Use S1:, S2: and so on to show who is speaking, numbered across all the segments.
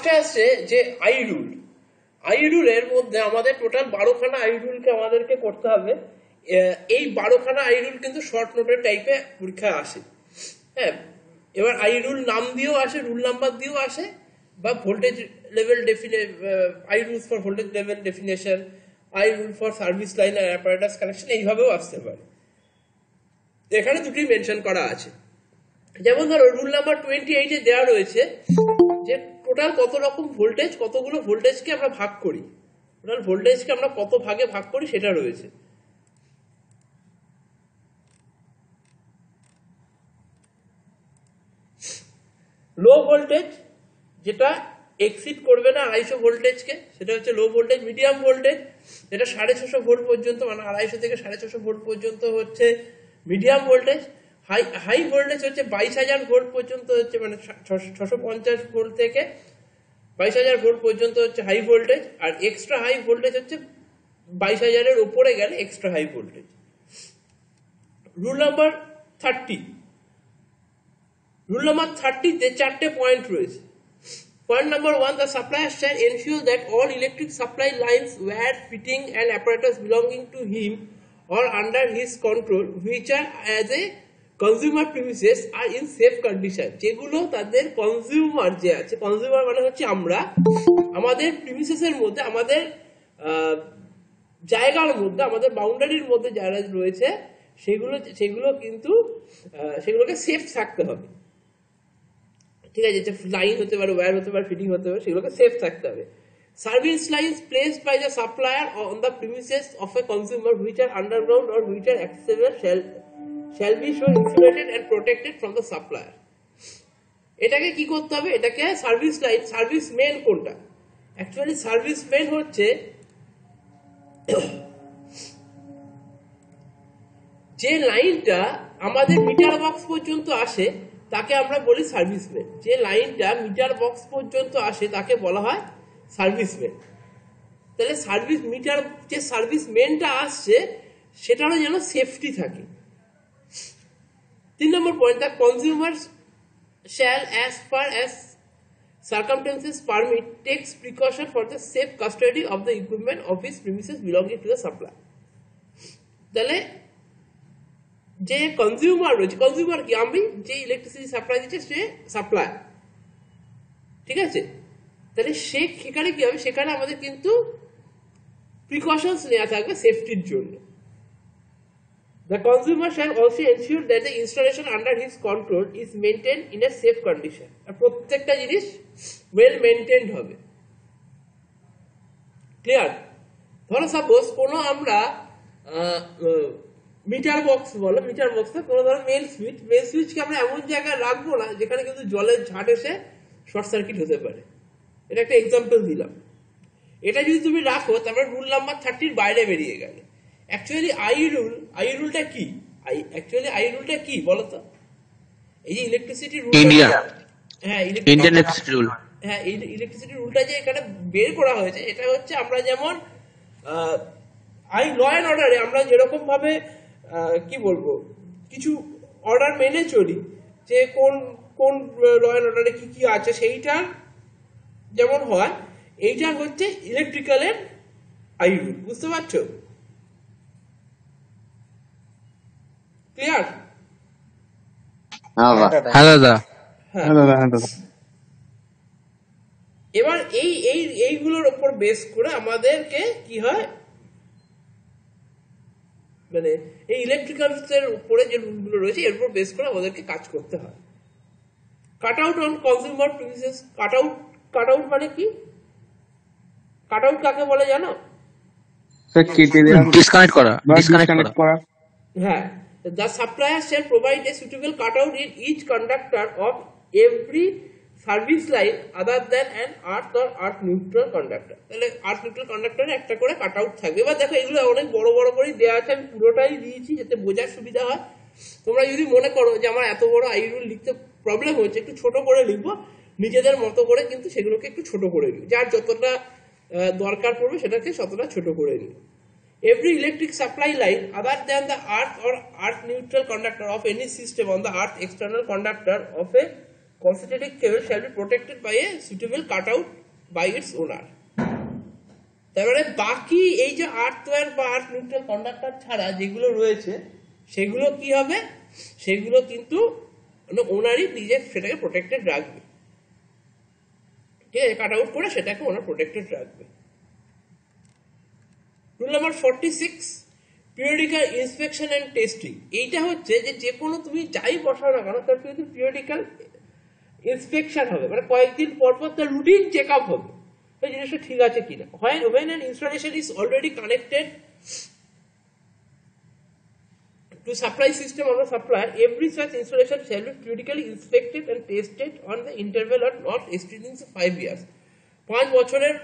S1: ফার্স্টে আসছে যে আই রুল। আই রুলের মধ্যে আমাদের টোটাল 12খানা আই রুলকে আমাদেরকে করতে হবে। এই 12খানা আই রুল কিন্তু শর্ট নোটের টাইপে পরীক্ষায় আসে। হ্যাঁ, এবার আই রুল নাম দিয়েও আসে, রুল নাম্বার দিয়েও আসে, বা voltage level I rules for voltage level definition, I rule for service line আর অ্যাপারেটাস কানেকশন, এইভাবেও আসতে পারে। এখানে দুটি মেনশন করা আছে। যেমন ধরো রুল নাম্বার 28-এ দেওয়া রয়েছে যে টোটাল কত রকম ভোল্টেজ, কতগুলো ভোল্টেজকে আমরা ভাগ করি, টোটাল ভোল্টেজকে আমরা কত ভাগে ভাগ করি সেটা রয়েছে। লো ভোল্টেজ যেটা এক্সিড করবে না 250 ভোল্টেজকে, সেটা হচ্ছে লো ভোল্টেজ। মিডিয়াম ভোল্টেজ যেটা 650 ভোল্ট পর্যন্ত, মানে 250 থেকে 650 ভোল্ট পর্যন্ত হচ্ছে মিডিয়াম ভোল্টেজ। হাই ভোল্টেজ হচ্ছে 22,000 ভোল্ট পর্যন্ত হচ্ছে, মানে 650 ভোল্ট থেকে 22,000 ভোল্ট পর্যন্ত হচ্ছে হাই ভোল্টেজ। আর এক্সট্রা হাই ভোল্টেজ হচ্ছে 22,000-এর উপরে গেলে extra high voltage. Rule number 30, rule number 30-তে 4টে পয়েন্ট রয়েছে। Point number 1, the supplier shall ensure that all electric supply lines, wire, fitting and apparatus belonging to him or under his control which are as a consumer premises are in safe condition. যেগুলো তাদের consumer যে আছে, consumer মানে হচ্ছে আমরা, আমাদের প্রিমিসেসের মধ্যে, আমাদের জায়গার মধ্যে, আমাদের বাউন্ডারির মধ্যে যারা রয়েছে সেগুলো কিন্তু সেগুলোকে সেফ থাকতে হবে। ঠিক আছে, যে লাইন হতে পারে, ওয়্যার হতে পারে, ফিটিং হতে পারে, সেগুলোকে সেফ থাকতে হবে। Service lines placed by the supplier on the premises of a consumer which are underground or which are accessible shall be so insulated and protected from the supplier. এটাকে কি করতে হবে? এটাকে সার্ভিস লাইন, সার্ভিস মেন কোনটা? Actually service main হচ্ছে যে লাইনটা আমাদের মিটার বক্স পর্যন্ত আসে তাকে আমরা বলি সার্ভিস মেন। যে লাইনটা মিটার বক্স পর্যন্ত আসে তাকে বলা হয় সার্ভিস মেন। তাহলে সার্ভিস মিটার, যে সার্ভিস মেনটা আসছে সেটারও যেন সেফটি থাকে। 3 number point, the consumer shall as far as circumstances permit takes precaution for the safe custody of the equipment of his premises belonging to the supplier. তাহলে যে consumer রয়েছে, consumer কি? আমি যে ইলেকট্রিসিটি সাপ্লাই দিচ্ছে সে supply, ঠিক আছে? তাহলে সেখানে কি হবে? সেখানে আমাদের কিন্তু প্রিকশনস নেওয়া থাকবে সেফটির জন্য। The consumer shall also ensure that the installation under his control is maintained in a safe condition. আর প্রত্যেকটা জিনিস ওয়েল মেইনটেইনড হবে। ক্লিয়ার? ধরো সাপোজ কোনো আমরা মিটার বক্স বলো, মিটার বক্সে কোনো ধরো মেন সুইচকে আমরা এমন জায়গায় রাখবো না যেখানে কিন্তু জলের ঝাঁট এসে শর্ট সার্কিট হতে পারে। এটা একটা এক্সাম্পল দিলাম। এটা যদি তুমি রাখো তারপরে রুল নাম্বার 30-র বাইরে বেরিয়ে গেলে, অ্যাকচুয়ালি আই রুলটা কি? আই রুলটা কি বলো তো? এই যে ইলেকট্রিসিটি রুল, হ্যাঁ ইন্ডিয়ান ইলেকট্রিসিটি রুল, হ্যাঁ এই ইলেকট্রিসিটি রুলটা যে এখানে বের করা হয়েছে, এটা হচ্ছে আমরা যেমন ল অ্যান্ড অর্ডারে আমরা যেরকম ভাবে কি বলবো কিছু অর্ডার মেনে চলি, যে কোন কোন ল অ্যান্ড অর্ডারে কি কি আছে সেইটা যেমন হয়, এইটা হচ্ছে ইলেকট্রিক্যালের আই রুল। বুঝতে পারছো? ক্লিয়ার? এবার এইগুলোর উপর বেস করে আমাদেরকে কি হয়, মানে এই ইলেকট্রিক্যালসের উপরে যে রুলগুলো রয়েছে এর উপর বেস করে আমাদেরকে কাজ করতে হয়। Cut out on consumer premises. Cut out মানে কি? কাট আউট কাকে বলে জানো?
S2: ডিসকানেক্ট করা।
S1: হ্যাঁ, the supplier shall provide a suitable cutout in each conductor of every service line other than an earth or earth neutral conductor. তাহলে earth neutral conductor-এ একটা করে কাটআউট থাকবে। এবার দেখো এগুলো অনেক বড় বড় করে দেওয়া আছে, আমি পুরোটাই দিয়েছি যাতে বোঝার সুবিধা হয়। তোমরা যদি মনে করো যে আমার এত বড় আই রুল লিখতে প্রবলেম হচ্ছে, একটু ছোট করে লিখবো, নিজেদের মতো করে কিন্তু সেগুলোকে একটু ছোট করে নিই, যার যতটা দরকার পড়বে সেটাকে ততটা ছোট করে নিই। Every electric supply line other than the earth or earth neutral conductor of any system on the earth external conductor of a concentric cable shall be protected by a suitable cutout by its owner. তার মানে বাকি এই যে আর্থ wire বা আর্থ neutral conductor ছাড়া যেগুলো রয়েছে সেগুলো কি হবে, সেগুলো কিন্তু ওনারই নিজে সেটাকে প্রোটেক্টেড রাখবে, ঠিক আছে, কাট আউট করে সেটাকে ওনার প্রোটেক্টেড রাখবে। Rule number 46, periodical inspection and testing. এইটা হচ্ছে যে কোনো তুমি যাই বসাও না কেন তার কিন্তু পিরিয়ডিক্যাল ইন্সপেকশন হবে, মানে কয়েকদিন পর পর তার রুটিন চেক আপ হবে এই জিনিসটা ঠিক আছে কিনা। when an installation is already connected to supply system of the supplier, every such installation shall be periodically inspected and tested on the interval of not exceeding 5 years. 5 বছরের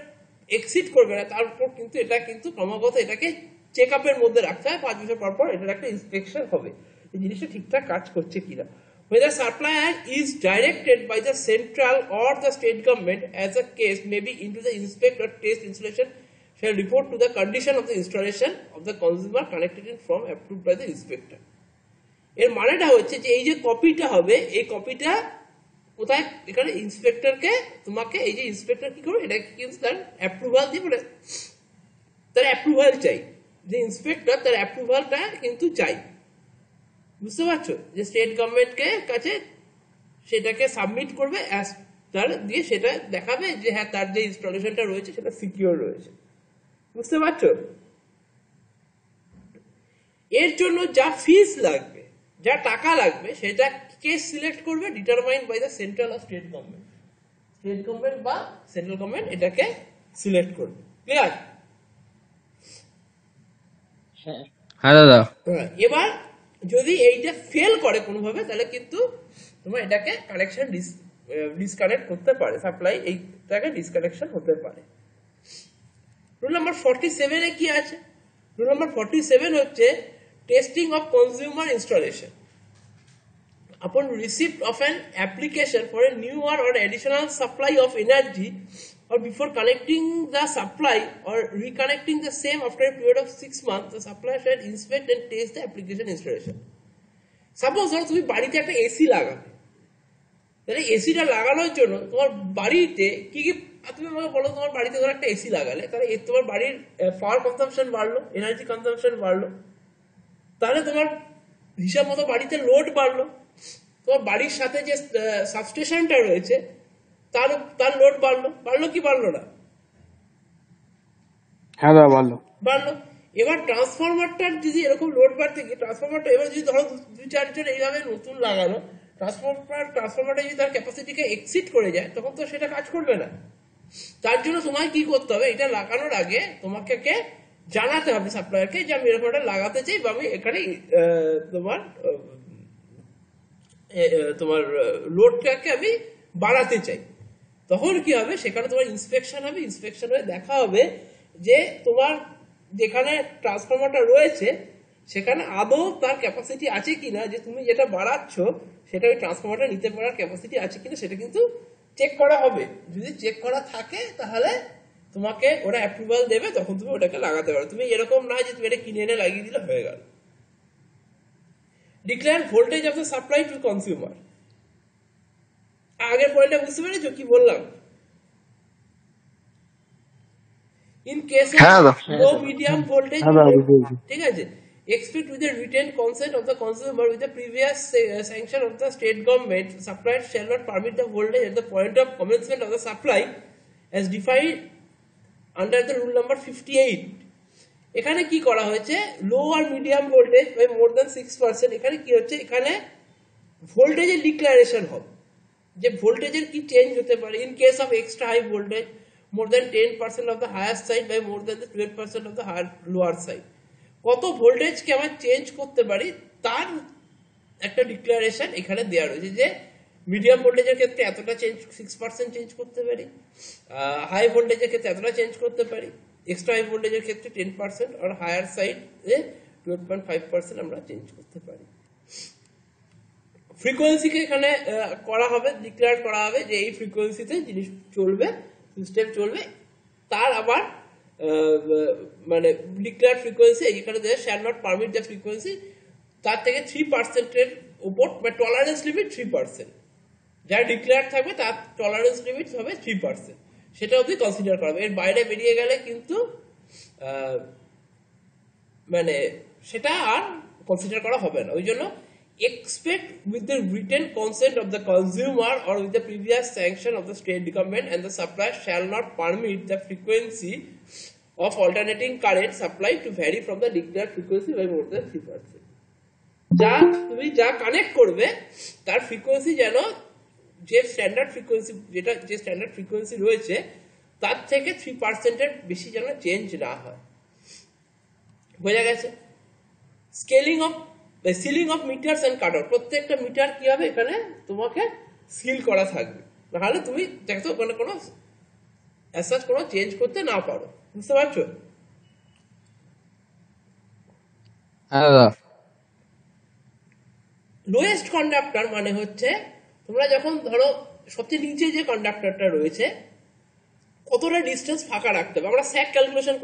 S1: exceed করবে না, তারপর কিন্তু এটা কিন্তু ক্রমাগত এটাকে চেক আপের মধ্যে রাখতে হয়। 5 বছর পর পর এটার একটা ইন্সপেকশন হবে এই জিনিসটা ঠিকঠাক কাজ করছে কিনা। Whether supplier is directed by the central or the state government, as a case may be, into the inspect or test installation shall report to the condition of the installation of the consumer connected in from approved by the inspector. এর মানেটা হচ্ছে যে এই যে কপিটা হবে এই কপিটা কোথায়, এখানে ইন্সপেক্টরকে তোমাকে এই যে ইন্সপেক্টর কি করবে এটা কিন্তু তার অ্যাপ্রুভাল দিয়ে বলে তার অ্যাপ্রুভাল চাই, যে ইন্সপেক্টর তার অ্যাপ্রুভালটা কিন্তু চাই, বুঝতে পারছো, যে স্টেট গভর্নমেন্টকে কাছে সেটাকে সাবমিট করবে তার দিয়ে সেটা দেখাবে যে হ্যাঁ তার যে ইনস্টলেশনটা রয়েছে সেটা সিকিউর রয়েছে, বুঝতে পারছো। এর জন্য যা ফিস লাগবে, যা টাকা লাগবে সেটা কে সিলেক্ট করবে, ডিটারমাইন্ড বাই দ্য সেন্ট্রাল আর স্টেট গভর্নমেন্ট। স্টেট গভর্নমেন্ট বা সেন্ট্রাল গভর্নমেন্ট এটাকে সিলেক্ট করবে। ক্লিয়ার?
S2: হ্যাঁ দাদা।
S1: এবার যদি এইটা ফেল করে কোনোভাবে তাহলে কিন্তু তোমার এটাকে কানেকশন ডিসকানেক্ট করতে পারে, সাপ্লাই এইটাকে ডিসকানেকশন হতে পারে। রুল নাম্বার 47 এ কি আছে? রুল নাম্বার 47 হচ্ছে testing of consumer installation. Upon receipt of an application for a newer or additional supply of energy, or before connecting the supply or reconnecting the same after a period of 6 months, the supplier shall inspect and test the application installation. Suppose ধরো তুমি বাড়িতে একটা AC লাগাবে, তাহলে এসিটা লাগানোর জন্য তোমার বাড়িতে কি কি, তুমি আমাকে বলো তোমার বাড়িতে ধরো একটা এসি লাগালে তাহলে তোমার বাড়ির পাওয়ার কনজাম্পশন বাড়লো, এনার্জি কনজাম্পশন বাড়লো, তাহলে তোমার হিসাব মতো বাড়িতে লোড বাড়লো, তোমার বাড়ির সাথে যে সাবস্টেশনটা রয়েছে তার লোড বাড়লো কি বাড়লো না?
S2: হ্যাঁ দাদা বাড়লো।
S1: এবার ট্রান্সফরমারটার যদি এরকম লোড বাড়তে গিয়ে ট্রান্সফরমারটা এবার যদি ধরো 2-4 জন এইভাবে নতুন লাগানো, ট্রান্সফরমারটা যদি তার ক্যাপাসিটিকে এক্সিড করে যায় তখন তো সেটা কাজ করবে না। তার জন্য তোমায় কি করতে হবে, এটা লাগানোর আগে তোমাকে জানাতে হবে সাপ্লায়ারকে যে আমি এরকম লাগাতে চাই বা আমি এখানে তোমার লোডটাকে আমি বাড়াতে চাই। তখন কি হবে, সেখানে তোমার ইন্সপেকশন হবে, ইন্সপেকশন হয়ে দেখা হবে যে তোমার যেখানে ট্রান্সফরমারটা রয়েছে সেখানে আদৌ তার ক্যাপাসিটি আছে কিনা, যে তুমি যেটা বাড়াচ্ছ সেটা ওই ট্রান্সফরমারটা নিতে পারার ক্যাপাসিটি আছে কিনা সেটা কিন্তু চেক করা হবে। যদি চেক করা থাকে তাহলে তোমাকে ওরা অ্যাপ্রুভাল দেবে, তখন তুমি ওটাকে লাগাতে পারো। তুমি এরকম না যে তুমি এটা কিনে এনে লাগিয়ে দিলে হয়ে গেল। Declare voltage of the supply two consumer. আগের পয়েন্টটা বুঝতে পেরেছো কি বললাম? In case of low medium voltage, ঠিক আছে, expect with the written consent of the consumer with the previous sanction of the state government, supplier shall not permit the voltage at the point of commencement of the supply as defined under the rule number 58. এখানে কি করা হয়েছে, low আর medium voltage by more than 6%, এখানে কি হচ্ছে, এখানে ভোল্টেজের ডিক্লারেশন হবে যে ভোল্টেজের কি চেঞ্জ হতে পারে। In case of extra high voltage more than 10% of the higher side by more than the 12% of the lower side, কত ভোল্টেজকে আমরা চেঞ্জ করতে পারি তার একটা ডিক্লারেশন এখানে দেওয়া রয়েছে, যে মিডিয়াম ভোল্টেজের ক্ষেত্রে এতটা চেঞ্জ 6% চেঞ্জ করতে পারি, হাই ভোল্টেজের ক্ষেত্রে এতটা চেঞ্জ করতে পারি, এক্সট্রা হাই ভোল্টেজের ক্ষেত্রে 10% আর হায়ার সাইড 12.5% আমরা চেঞ্জ করতে পারি। ফ্রিকোয়েন্সিকে এখানে করা হবে, ডিক্লেয়ার করা হবে যে এই ফ্রিকোয়েন্সিতে জিনিস চলবে, সিস্টেম চলবে। তার আবার মানে ডিক্লেয়ার ফ্রিকোয়েন্সি এখানে shall not permit the frequency, তার থেকে 3% এর উপর, টলারেন্স লিমিট 3%। যা ডিক্লেয়ার থাকবে তার টলারেন্স লিমিট হবে 3%, সেটা অবধি কনসিডার করা হবে। এর বাইরে বেরিয়ে গেলে কিন্তু মানে সেটা আর কনসিডার করা হবে না। ওই জন্য expect with the written consent of the consumer or with the previous sanction of the state government, and the supplier shall not permit the frequency of alternating current supply to vary from the declared frequency by more than 3%. যা তুমি যা connect করবে তার frequency যেন যে standard frequency রয়েছে তার থেকে 3%-এর বেশি যেন চেঞ্জ না হয়। বোঝা গেছে? সিলিং অফ মিটারস এন্ড কাটার, প্রত্যেকটা মিটার কি হবে এখানে তোমাকে সিল করা থাকবে, নাহলে তুমি দেখো ওখানে কোনো অ্যাসাজ কোনো চেঞ্জ করতে না পারো। বুঝতে পারছো? লোয়েস্ট কন্ডাক্টর মানে হচ্ছে তোমরা যখন ধরো সবচেয়ে নিচে যে কন্ডাক্টরটা রয়েছে কতটা ডিস্টেন্স ফাঁকা রাখতে হবে। আমরা স্যাক ক্যালকুলেশন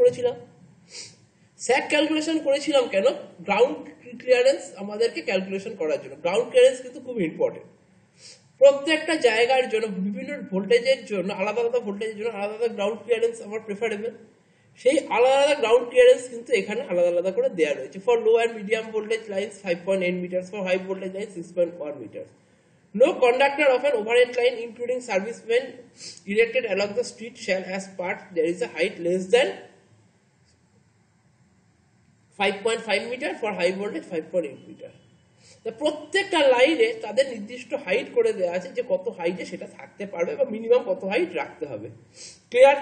S1: করেছিলাম কেন? গ্রাউন্ড ক্লিয়ারেন্স আমাদেরকে ক্যালকুলেশন করার জন্য। গ্রাউন্ড ক্লিয়ারেন্স কিন্তু খুব ইম্পর্টেন্ট। প্রত্যেকটা জায়গার জন্য বিভিন্ন ভোল্টেজের জন্য আলাদা আলাদা গ্রাউন্ড ক্লিয়ারেন্স আমার প্রেফারেবল। সেই আলাদা আলাদা গ্রাউন্ড ক্লিয়ারেন্স কিন্তু এখানে আলাদা আলাদা করে দেওয়া রয়েছে। For low and medium voltage lines 5.8 metre, for high voltage line 6.1 metre. No conductor of an overhead line including servicemen erected along the street shall as part there is a height less than 5.5 meter, for high voltage 5.8 meter. প্রত্যেকটা লাইনে তাদের নির্দিষ্ট height করে দেওয়া আছে যে কত হাইটে সেটা থাকতে পারবে বা মিনিমাম কত হাইট রাখতে হবে। ক্লিয়ার?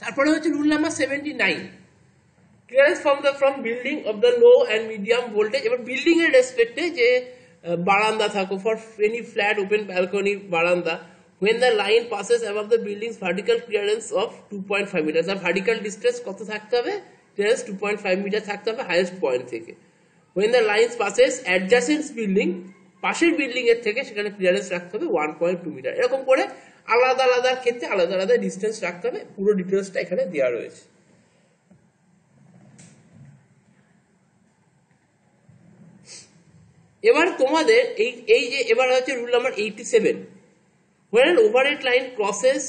S1: তারপরে হচ্ছে rule number 79, clearance from building of the low and medium voltage. এবার বিল্ডিং এর রেসপেক্টে যে বারান্দা থাকো, for any flat open balcony বারান্দা, when the line passes above the building's vertical clearance of 2.5 meters, আর vertical distance কত থাকতে হবে? clearance 2.5 মিটার থাকতে হবে হাইয়েস্ট পয়েন্ট থেকে। when the lines passes adjacent building, পাশের বিল্ডিং এর থেকে সেখানে ক্লিয়ারেন্স রাখতে হবে 1.2 মিটার। এরকম করে আলাদা আলাদা ক্ষেত্রে আলাদা আলাদা ডিস্টেন্স রাখতে হবে। পুরো ডিটেলসটা এখানে দেওয়া রয়েছে। এবার তোমাদের এই যে এবার হচ্ছে rule number 87, when an overhead line crosses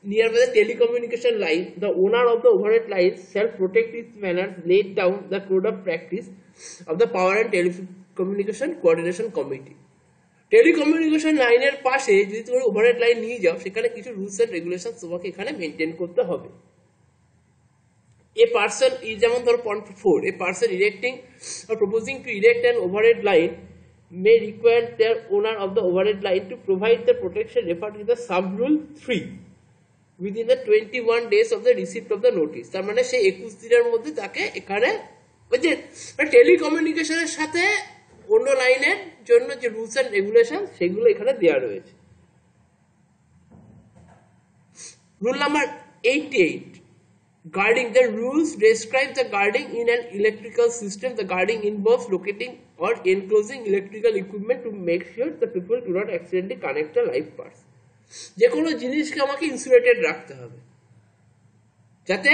S1: nearby the telecommunication line, the owner of the overhead line shall protect its manners laid down the code of practice of the Power and Telecommunication Coordination Committee. Telecommunication লাইনের পাশে যদি তুমি overhead line নিয়ে যাও সেখানে কিছু rules and regulation তোমাকে এখানে মেনটেন করতে হবে। A person is, যেমন ধরো point 4, a person erecting or proposing to erect an overhead line may require the owner of the overhead line to provide the protection referred to the sub rule 3 within the 21 days of the receipt of the notice। তার মানে সেই 21 দিনের মধ্যে তাকে এখানে ওই যে টেলিকমিউনিকেশনের সাথে অন্য লাইনের জন্য যে রুলস এন্ড রেগুলেশন সেগুলো এখানে দেওয়া রয়েছে। Rule number 88, guarding. The rules describe the guarding in an electrical system. The guarding involves locating or enclosing electrical equipment to make sure the people do not accidentally connect the live parts. যে কোনো জিনিসকে আমাকে insulated রাখতে হবে যাতে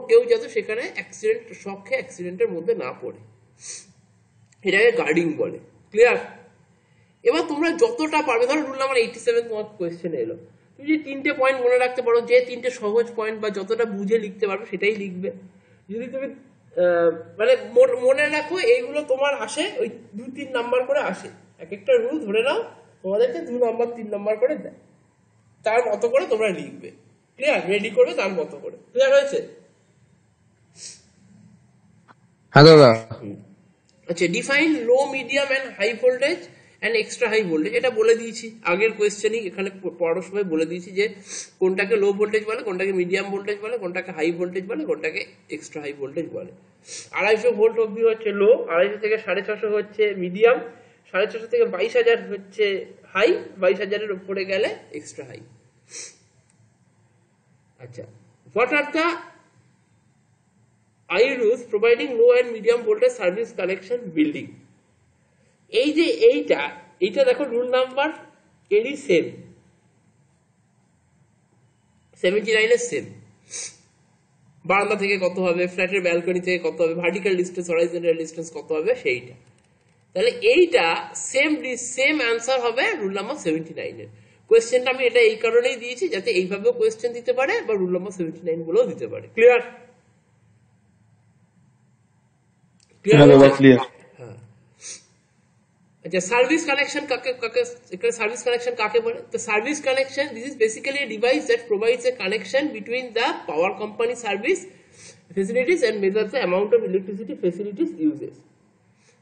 S1: কেউ যাতে সেখানে অ্যাক্সিডেন্টের মধ্যে না পড়ে, এটাকে গার্ডিং বলে। ক্লিয়ার? এবার তোমরা যতটা পারবে, ধরো রুল নাম্বার 87 তোমার কোয়েশ্চেন এলো, তুমি যে 3টে পয়েন্ট মনে রাখতে পারো, যে 3টে সহজ পয়েন্ট বা যতটা বুঝে লিখতে পারবে সেটাই লিখবে। যদি তুমি মানে মনে রাখো এইগুলো তোমার আসে ওই 2-3 নাম্বার করে আসে, এক একটা রুল ধরে নাও তোমাদেরকে 2 নাম্বার 3 নাম্বার করে দেয়, তার মতো করে তোমরা লিখবে। ক্লিয়ার? রেডি করবে তার মতো করে। ক্লিয়ার হয়েছে?
S2: হ্যাঁ দাদা।
S1: আচ্ছা, define low, medium and high voltage and extra high voltage. এটা বলে দিয়েছি আগের কোয়েশ্চেনই, এখানে পড়ার সময় বলে দিয়েছি যে কোনটাকে লো ভোল্টেজ বলে, কোনটাকে মিডিয়াম ভোল্টেজ বলে, কোনটাকে হাই ভোল্টেজ বলে, কোনটাকে এক্সট্রা হাই ভোল্টেজ বলে। 250 ভোল্ট অবধি হচ্ছে লো, 250 থেকে 650 হচ্ছে মিডিয়াম, 650 থেকে 22000 হচ্ছে হাই, 22000-এর উপরে গেলে এক্সট্রা হাই। আচ্ছা, what are the rules providing low and medium voltage service connection building? এই যে এইটা দেখো রুল নাম্বার এরই সেম, 79 এর সেম। বারান্দা থেকে কত হবে, ফ্ল্যাটের ব্যালকনি থেকে কত হবে, ভার্টিক্যাল ডিস্টেন্স হরাইজন্টাল ডিস্টেন্স কত হবে সেইটা। তাহলে এইটা সেম অ্যান্সার হবে রুল নাম্বার 79 এর। কোয়েশ্চেনটা আমি এটা এই কারণেই দিয়েছি যাতে এইভাবেও কোয়েশ্চেন দিতে পারে বা রুল নাম্বার 79 গুলোও দিতে পারে। ক্লিয়ার?
S2: ক্লিয়ার।
S1: হ্যাঁ। আচ্ছা, সার্ভিস কানেকশন সার্ভিস কানেকশন কাকে বলে? তো service connection, this is basically a device that provides a connection between the power company service facilities and measures the amount of electricity facilities uses.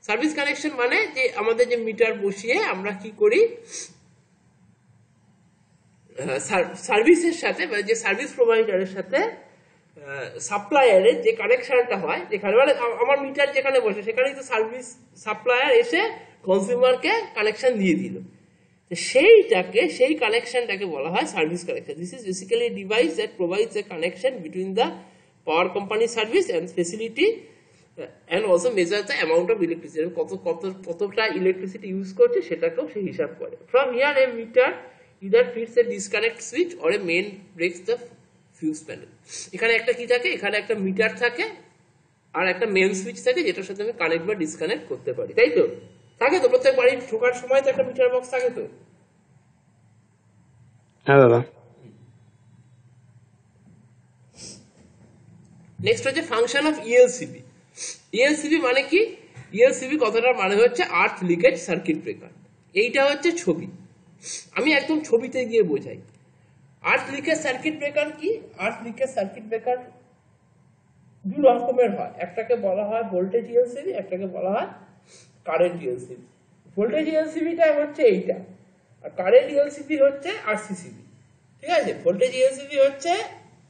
S1: Service connection মানে যে আমাদের যে metre বসিয়ে আমরা কি করি, সার্ভিসের সাথে মানে যে সার্ভিস প্রোভাইডারের সাথে সাপ্লায়ারের যে কানেকশনটা হয়, যেখানে মানে আমার মিটার যেখানে বসে সেখানেই তো সার্ভিস সাপ্লায়ার এসে কনজিউমারকে কানেকশন দিয়ে দিল, সেই কানেকশনটাকে বলা হয় service connection. This is basically device that provides a connection between the power company service and facility and also measure the amount of electricity, কতটা ইলেকট্রিসিটি ইউজ করছে সেটাকেও সে হিসাব করে। From here a meter either fits a disconnect switch or a main breaks the fuse panel. এখানে একটা কি থাকে, এখানে একটা মিটার থাকে আর একটা মেন সুইচ থাকে যেটার সাথে আমি কানেক্ট বা ডিসকানেক্ট করতে পারি, তাই তো? থাকে তো, প্রত্যেক বাড়ি ঢোকার সময় তো একটা মিটার বক্স থাকে তো।
S2: হ্যাঁ দাদা।
S1: নেক্সট হচ্ছে ফাংশন অফ ইএলসিবি। ইএলসিবি মানে কি? ইএলসিবি কথাটার মানে হচ্ছে আর্থ লিকেজ সার্কিট ব্রেকার। এইটা হচ্ছে ছবি, আমি একদম ছবিতে গিয়ে বোঝাই। আর্থ লিকেজ সার্কিট ব্রেকার কি? আর্থ লিকেজ সার্কিট ব্রেকার দু রকমের হয়, একটাকে বলা হয় ভোল্টেজ ইএলসিবি, একটাকে বলা হয় কারেন্ট ইএলসিবি। ভোল্টেজ ইএলসিবিটা হচ্ছে এইটা, আর কারেন্ট ইএলসিবি হচ্ছে আরসিসিবি। ঠিক আছে, ভোল্টেজ ইএলসিবি হচ্ছে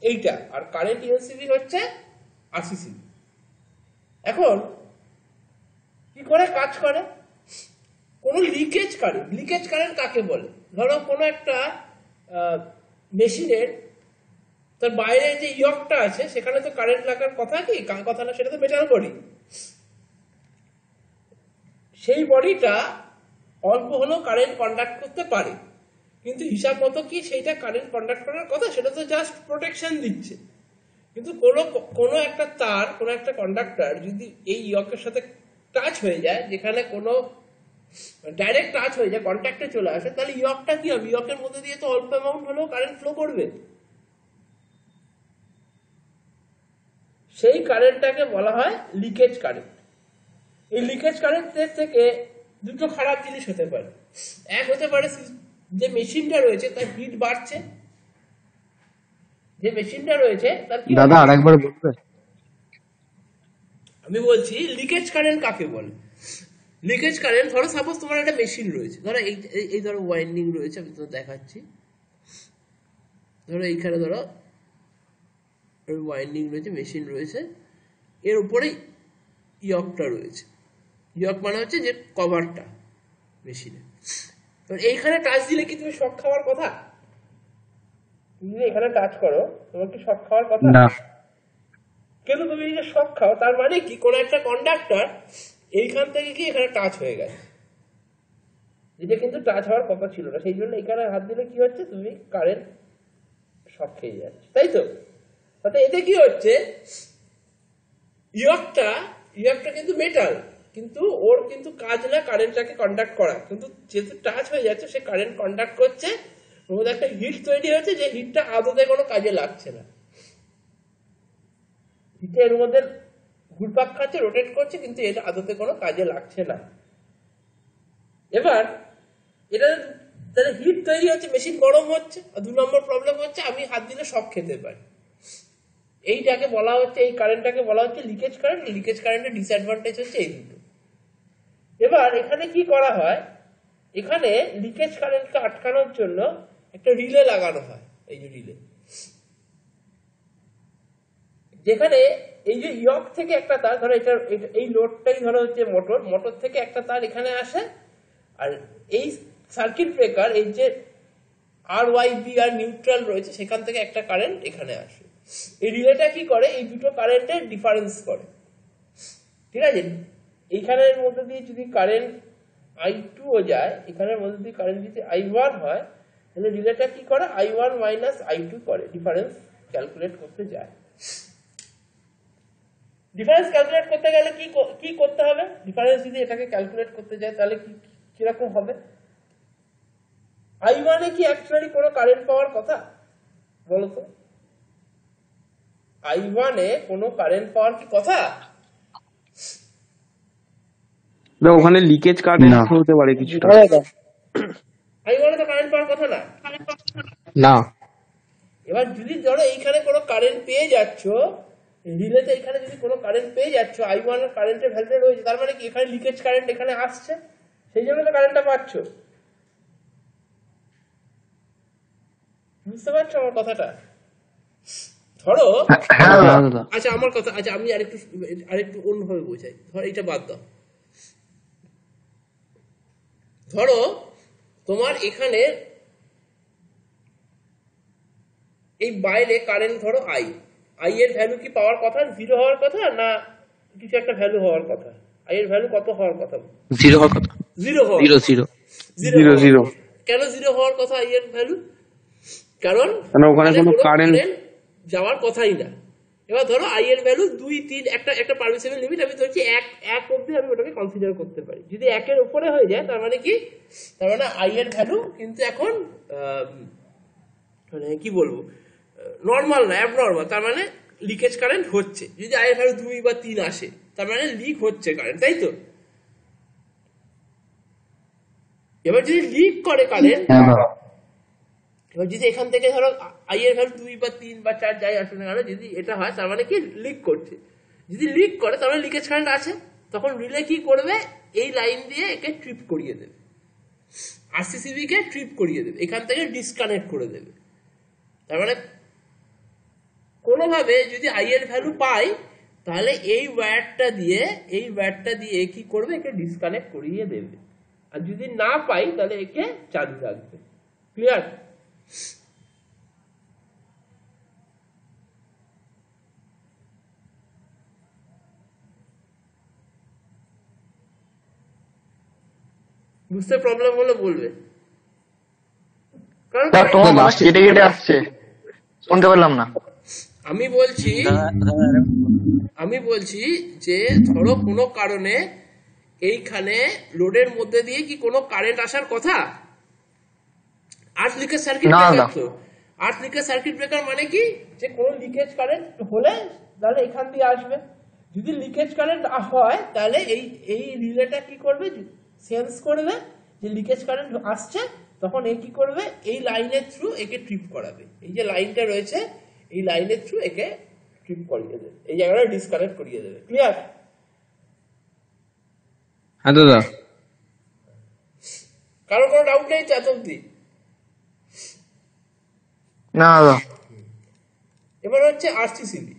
S1: এইটা আর কারেন্ট ইএলসিবি হচ্ছে আরসিসিবি। এখন কি করে কাজ করে? কোন লিকেজ কারেন্ট কাকে বলে? ধরো কোনো একটা মেশিনের তার বাইরে যে ইয়কটা আছে সেখানে তো কারেন্ট লাগার কথা কি, কথা না, সেটা তো মেটাল বডি। সেই বডিটা অল্প হলেও কারেন্ট কন্ডাক্ট করতে পারে, কিন্তু হিসাব মতো কি সেইটা কারেন্ট কন্ডাক্ট করার কথা? সেটা তো জাস্ট প্রোটেকশন দিচ্ছে। কিন্তু কোনো একটা তার, কোনো একটা কন্ডাক্টর যদি এই ইয়কের সাথে টাচ হয়ে যায়, যেখানে কোনো ডাইরেক্ট টাচ হয়ে যায়, কন্ট্যাক্টে চলে আসে, তাহলে ইয়কটা কি হবে? ইয়কের মধ্যে দিয়ে তো অল্প অ্যামাউন্ট হলেও কারেন্ট ফ্লো করবে। সেই কারেন্টটাকে বলা হয় লিকেজ কারেন্ট। এই লিকেজ কারেন্টের থেকে দুটো খারাপ জিনিস হতে পারে। এক হতে পারে যে মেশিনটা রয়েছে তার হিট বাড়ছে, যে মেশিনটা রয়েছে তার কি,
S2: দাদা আরেকবার বলবে?
S1: আমি বলছি লিকেজ কারেন্ট কাকে বলে। লিকেজ কারেন্ট, ধরো সাপোজ তোমার একটা মেশিন রয়েছে, ধরো এই ধরো ওয়াইন্ডিং রয়েছে, আমি তো দেখাচ্ছি। ধরো এইখানে ধরো ওয়াইন্ডিং রয়েছে, মেশিন রয়েছে, এর উপরে ইয়কটা রয়েছে। ইয়ক মানে হচ্ছে যে কভারটা মেশিনে। এইখানে টাচ দিলে কি তুমি শক খাওয়ার কথা? তুমি এখানে টাচ করো, তোমার কি শক খাওয়ার কথা না? কিন্তু তুমি যে শক খাও তার মানে কি, কোন একটা কন্ডাক্টর এইখান থেকে কি এখানে টাচ হয়ে গেছে, যেটা কিন্তু টাচ হওয়ার কথা ছিল না, সেই জন্য এখানে হাত দিলে কি হচ্ছে, তুমি কারেন্ট শক খেয়ে যাচ্ছে, তাই তো? তাতে এতে কি হচ্ছে, ইয়কটা কিন্তু মেটাল, কিন্তু ওর কিন্তু কাজ না কারেন্টটাকে কন্ডাক্ট করা, কিন্তু যেহেতু টাচ হয়ে যাচ্ছে সে কারেন্ট কন্ডাক্ট করছে, ওর মধ্যে একটা হিট তৈরি হচ্ছে, যে হিটটা আদতে কোনো কাজে লাগছে না। হিটটা এর মধ্যে ঘুরপাক খাচ্ছে, রোটেট করছে, কিন্তু এটা আদতে কোনো কাজে লাগছে না। এবার এটা তাহলে হিট তৈরি হচ্ছে, মেশিন গরম হচ্ছে, আর 2 নম্বর প্রবলেম হচ্ছে আমি হাত দিলে শক খেতে পারি। এইটাকে বলা হচ্ছে, এই কারেন্টটাকে বলা হচ্ছে লিকেজ কারেন্ট। লিকেজ কারেন্টের ডিসঅ্যাডভান্টেজ হচ্ছে এই দুটো। এবার এখানে কি করা হয়, এখানে লিকেজ কারেন্টকে আটকানোর জন্য একটা রিলে লাগানো হয়। এই যে রিলে, যেখানে এই যে ইয়ক থেকে একটা তার, ধরো এটা এই লোডটাই ধরো হচ্ছে মোটর থেকে একটা তার এখানে আসে, আর এই সার্কিট ব্রেকার, এই যে RYB আর নিউট্রাল রয়েছে সেখান থেকে একটা কারেন্ট এখানে আসে। এই রিলেটা কি করে, এই দুটো কারেন্টের ডিফারেন্স করে। ঠিক আছে, এইখানের মধ্যে দিয়ে যদি কারেন্ট I2 ও যায়, এখানের মধ্যে দিয়ে কারেন্ট যদি I1 হয়, তাহলে রিলেটা কি করে, I1 মাইনাস I2 করে, ডিফারেন্স ক্যালকুলেট করতে যায়। ডিফারেন্স ক্যালকুলেট করতে গেলে কি করতে হবে? ডিফারেন্স যদি এটাকে ক্যালকুলেট করতে যায় তাহলে কিরকম হবে? I1 এ কি অ্যাকচুয়ালি কোনো কারেন্ট পাওয়ার কথা বলো তো? I1 এ কোনো কারেন্ট পাওয়ার কি কথা?
S2: ওখানে লিকেজ কারেন্ট হতে পারে কিছুটা।
S1: I1 এ তো কারেন্ট পাওয়ার কথা না।
S2: না,
S1: এবার যদি ধরো এইখানে কোনো কারেন্ট পেয়ে যাচ্ছ, রিলেতে এখানে যদি কোনো কারেন্ট পেয়ে যাচ্ছ, I1 এর কারেন্টের ভ্যালু রয়েছে, তার মানে কি এখানে লিকেজ কারেন্ট এখানে আসছে, সেই জন্য তো কারেন্টটা পাচ্ছ। বুঝতে পারছো আমার কথাটা? ধরো আচ্ছা আমার কথা, আচ্ছা আমি আরেকটু অন্যভাবে বোঝাই। ধরো এটা বাদ দাও। ধরো তোমার এখানে এই বাইরে কারেন্ট ধরো আই এর ভ্যালু কি পাওয়ার কথা 0 হওয়ার কথা না কিছু একটা ভ্যালু হওয়ার কথা? আই এর ভ্যালু কত হওয়ার কথা?
S2: 0 হওয়ার কথা।
S1: 0 হওয়ার
S2: 0
S1: কেন 0 হওয়ার কথা আই এর ভ্যালু? কারণ
S2: ওখানে কোনো কারেন্ট
S1: যাওয়ার কথাই না। এবার ধরো আই এর ভ্যালু 2, 3 একটা পারমিসিবল লিমিট আমি ধরছি 1 অবধি আমি ওটাকে কনসিডার করতে পারি। যদি 1 এর উপরে হয়ে যায় তার মানে কি, তার মানে আই এর ভ্যালু কিন্তু এখন মানে কি বলবো, নর্মাল না, অ্যাবনর্মাল। তার মানে লিকেজ কারেন্ট হচ্ছে। যদি আই এর ভ্যালু 2 বা 3 আসে তার মানে লিক হচ্ছে কারেন্ট, তাই তো? এবার যদি লিক করে কারেন্ট, এবার যদি এখান থেকে ধরো আই এর ভ্যালু 2 বা 3 বা 4 যাই আসে না কেন, যদি এটা হয় তার মানে কি লিক করছে। যদি লিক করে তার মানে লিকেজ কারেন্ট আছে। তখন রিলে কি করবে, এই লাইন দিয়ে একে ট্রিপ করিয়ে দেবে, আরসিসিবি কে ট্রিপ করিয়ে দেবে, এখান থেকে ডিসকানেক্ট করে দেবে। তার মানে কোনোভাবে যদি আই এর ভ্যালু পাই তাহলে এই ওয়্যারটা দিয়ে কি করবে, একে ডিসকানেক্ট করিয়ে দেবে। আর যদি না পাই তাহলে একে চালু রাখবে। ক্লিয়ার? বুঝতে প্রবলেম হলে বলবে, কারণ
S3: কেটে আসছে, শুনতে পারলাম না।
S1: আমি বলছি যে ধরো কোনো কারণে এইখানে লোডের মধ্যে দিয়ে কি কোনো কারেন্ট আসার কথা? আর্থ লিকেজ সার্কিট ব্রেকার তো। আর্থ লিকেজ সার্কিট ব্রেকার মানে কি, যে কোনো লিকেজ কারেন্ট হলে তাহলে এখান দিয়ে আসবে। যদি লিকেজ কারেন্ট হয় তাহলে এই রিলেটা কি করবে, সেন্স করবে যে লিকেজ কারেন্ট আসছে, তখন এ কি করবে, এই লাইনের থ্রু একে ট্রিপ করাবে। এই যে লাইনটা রয়েছে এই লাইনের থ্রু একে ট্রিপ করিয়ে দেবে, এই জায়গাটা ডিসকানেক্ট করিয়ে দেবে। ক্লিয়ার?
S2: হ্যাঁ দাদা।
S1: কারো কোনো ডাউট নেই এত অব্দি?
S3: না দাদা।
S1: এবার হচ্ছে আরসিসিবি।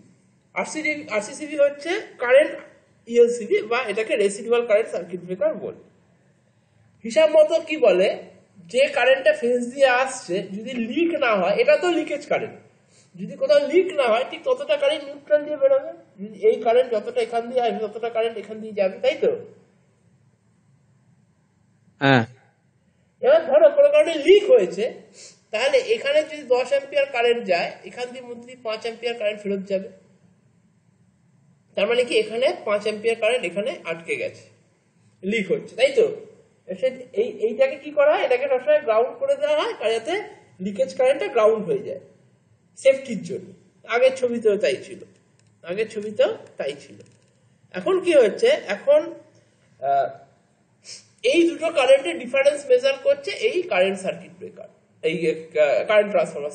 S1: আরসিসিবি হচ্ছে কারেন্ট ইএলসিবি, বা এটাকে রেসিডুয়াল কারেন্ট সার্কিট ব্রেকার বলে। হিসাব মতো কি বলে, যে কারেন্টটা ফেজ দিয়ে আসছে যদি লিক না হয়, এটা তো লিকেজ কারেন্ট, যদি কোথাও লিক না হয় ঠিক ততটা কারেন্ট নিউট্রাল দিয়ে বেরোবে। যদি এই কারেন্ট যতটা এখান দিয়ে আসবে ততটা কারেন্ট এখান দিয়ে যাবে, তাই তো?
S2: হ্যাঁ।
S1: এবার ধরো কোনো কারণে লিক হয়েছে, তাহলে এখানে যদি 10 অ্যাম্পিয়ার কারেন্ট যায়, এখান দিয়ে মধ্যে 5 অ্যাম্পিয়ার কারেন্ট ফেরত যাবে। তার মানে কি এখানে 5 অ্যাম্পিয়ার কারেন্ট এখানে আটকে গেছে, লিক হচ্ছে, তাই তো? এইটাকে কি করা হয়, এটাকে সবসময় গ্রাউন্ড করে দেওয়া হয় যাতে লিকেজ কারেন্টটা গ্রাউন্ড হয়ে যায় সেফটির জন্য। আগের ছবিতেও তাই ছিল। এখন কি হচ্ছে, এখন এই দুটো কারেন্টের ডিফারেন্স মেজার করছে এই কারেন্ট সার্কিট ব্রেকার, এই কারেন্ট ট্রান্সফরমার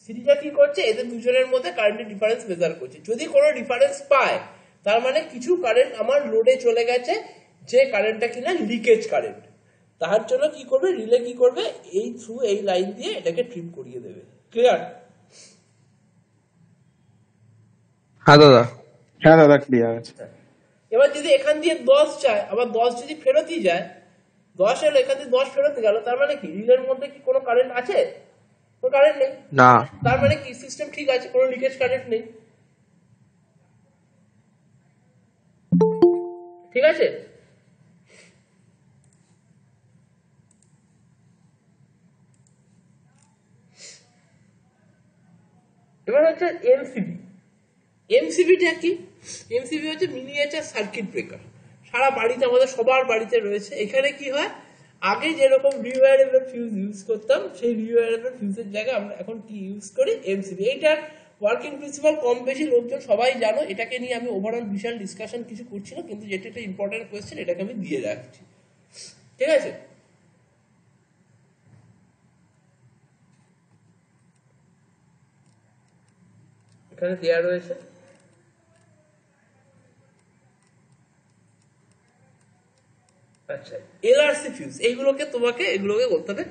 S1: সিটিটা কি করছে, এদের দুজনের মধ্যে কারেন্টের ডিফারেন্স মেজার করছে। যদি কোনো ডিফারেন্স পায় তার মানে কিছু কারেন্ট আমার লোডে চলে গেছে, যে কারেন্টটা কিনা লিকেজ কারেন্ট। তার জন্য কি করবে, রিলে কি করবে, এই থ্রু এই লাইন দিয়ে এটাকে ট্রিপ করিয়ে দেবে। ক্লিয়ার?
S2: হ্যাঁ দাদা।
S3: হ্যাঁ দাদা ক্লিয়ার আছে।
S1: এবার যদি এখান দিয়ে 10 যায়, আবার 10 যদি ফেরতই যায়, 10 এলো এখান দিয়ে 10 ফেরত গেল, তার মানে কি রিলের মধ্যে কি কোনো কারেন্ট আছে? কোনো কারেন্ট নেই।
S2: না।
S1: তার মানে কি সিস্টেম ঠিক আছে, কোনো লিকেজ কারেন্ট নেই। ঠিক আছে? এবার হচ্ছে এমসিবি। এমসিবিটা কি? এমসিবি হচ্ছে মিনিয়েচার সার্কিট ব্রেকার, সারা বাড়িতে আমাদের সবার বাড়িতে রয়েছে। এখানে কি হয়, আগে যেরকম রিওয়ারেবল ফিউজ ইউজ করতাম সেই রিওয়ারেবল ফিউজের জায়গায় আমরা এখন কি ইউজ করি, এমসিবি। এইটার ওয়ার্কিং প্রিন্সিপাল কম বেশি লোকজন সবাই জানো, এটাকে নিয়ে আমি ওভারঅল বিশাল ডিসকাশন কিছু করছি না, কিন্তু যেটা একটা ইম্পর্টেন্ট কোয়েশ্চেন এটাকে আমি দিয়ে রাখছি, ঠিক আছে। এখানে দেওয়া রয়েছে আচ্ছা এলআরসি ফিউজ, এইগুলোকে বলতে হবে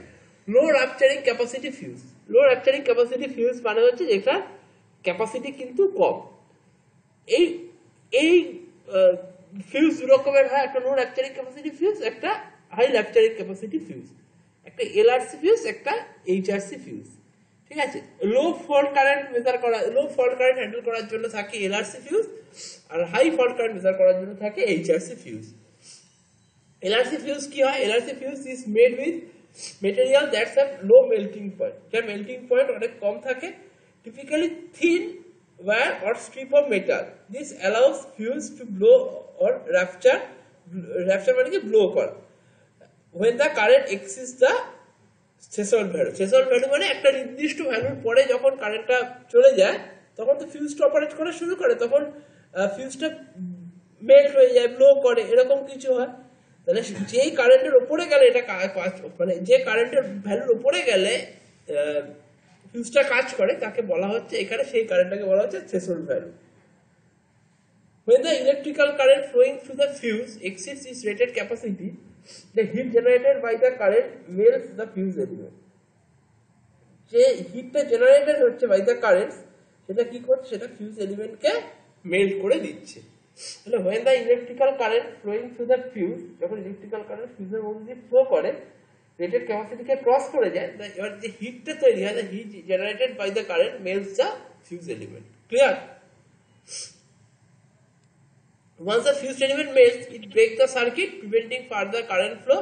S1: লো রাপচারিং ক্যাপাসিটি ফিউজ। লো রাপচারিং ক্যাপাসিটি ফিউজ মানে হচ্ছে যেটা ক্যাপাসিটি কিন্তু কম। এই এই ফিউজ দু রকমের হয়, একটা লো রাপচারিং ক্যাপাসিটি ফিউজ, একটা হাই রাপচারিং ক্যাপাসিটি ফিউজ, একটা এলআরসি ফিউজ, একটা এইচআরসি ফিউজ, ঠিক আছে। লো ফল্ট কারেন্ট হ্যান্ডেল করার জন্য থাকে এলআরসি ফিউজ, আর হাই ফল্ট কারেন্ট মেজার করার জন্য থাকে এইচআরসি ফিউজ। LRC fuse কি হয়, LRC fuse is made with material that's have low melting point, যার melting point অনেক কম থাকে, typically thin wire or strip of metal. This allows fuse to blow or rupture মানে কি blow করা when the current exceeds the threshold value. threshold value মানে একটা নির্দিষ্ট ভ্যালুর পরে যখন কারেন্টটা চলে যায় তখন তো ফিউজটা অপারেট করা শুরু করে, তখন ফিউজটা মেল্ট হয়ে যায়, ব্লো করে, এরকম কিছু হয়। তাহলে যেই কারেন্টের উপরে গেলে এটা মানে যে কারেন্টের ভ্যালুর উপরে গেলে ফিউজটা কাজ করে তাকে বলা হচ্ছে, এখানে সেই কারেন্টটাকে বলা হচ্ছে threshold value. When the electrical current flowing through the fuse exceeds its rated capacity, the heat generated by the current melts the fuse element. যে হিটটা জেনারেটেড হচ্ছে বাই দ্য কারেন্ট, সেটা কি করছে, সেটা ফিউজ এলিমেন্টকে মেল্ট করে দিচ্ছে। তাহলে when the electrical current flowing through the fuse, যখন ইলেকট্রিক্যাল কারেন্ট ফিউজের মধ্যে দিয়ে ফ্লো করে রেটেড ক্যাপাসিটিকে ক্রস করে যায়, এবার যে হিটটা তৈরি হয়, heat generated by the current melts the fuse element. Clear? Once the fused element melts, it breaks the circuit, preventing further current flow.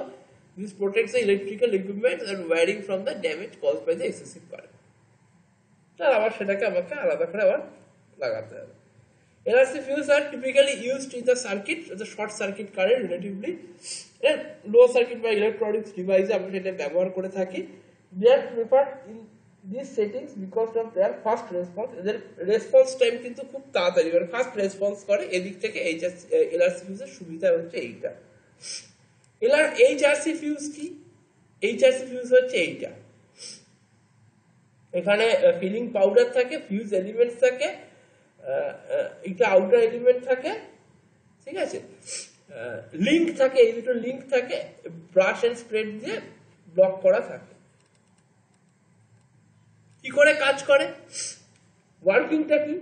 S1: This protects the electrical equipment and wiring from the damage caused by the excessive current. তাহলে আবার সেটাকে আমাকে আলাদা করে আবার লাগাতে হবে। LRC fuses are typically used in the circuit as a short circuit current relatively low circuit by electronics device আমরা সেটা ব্যবহার করে থাকি। They are preferred in these settings because of their fast response. এদের রেসপন্স টাইম কিন্তু খুব তাড়াতাড়ি, মানে ফাস্ট রেসপন্স করে। এদিক থেকে LRC ফিউজের সুবিধা হচ্ছে এইটা। HRC ফিউজ কি? HRC ফিউজ হচ্ছে এইটা, এখানে ফিলিং পাউডার থাকে, ফিউজ এলিমেন্টস থাকে, একটা আউটার এলিমেন্ট থাকে, ঠিক আছে, লিঙ্ক থাকে, এই দুটো লিঙ্ক থাকে, ব্রাশ এন্ড স্প্রেড দিয়ে ব্লক করা থাকে। কি করে কাজ করে, ওয়ার্কিংটা কি?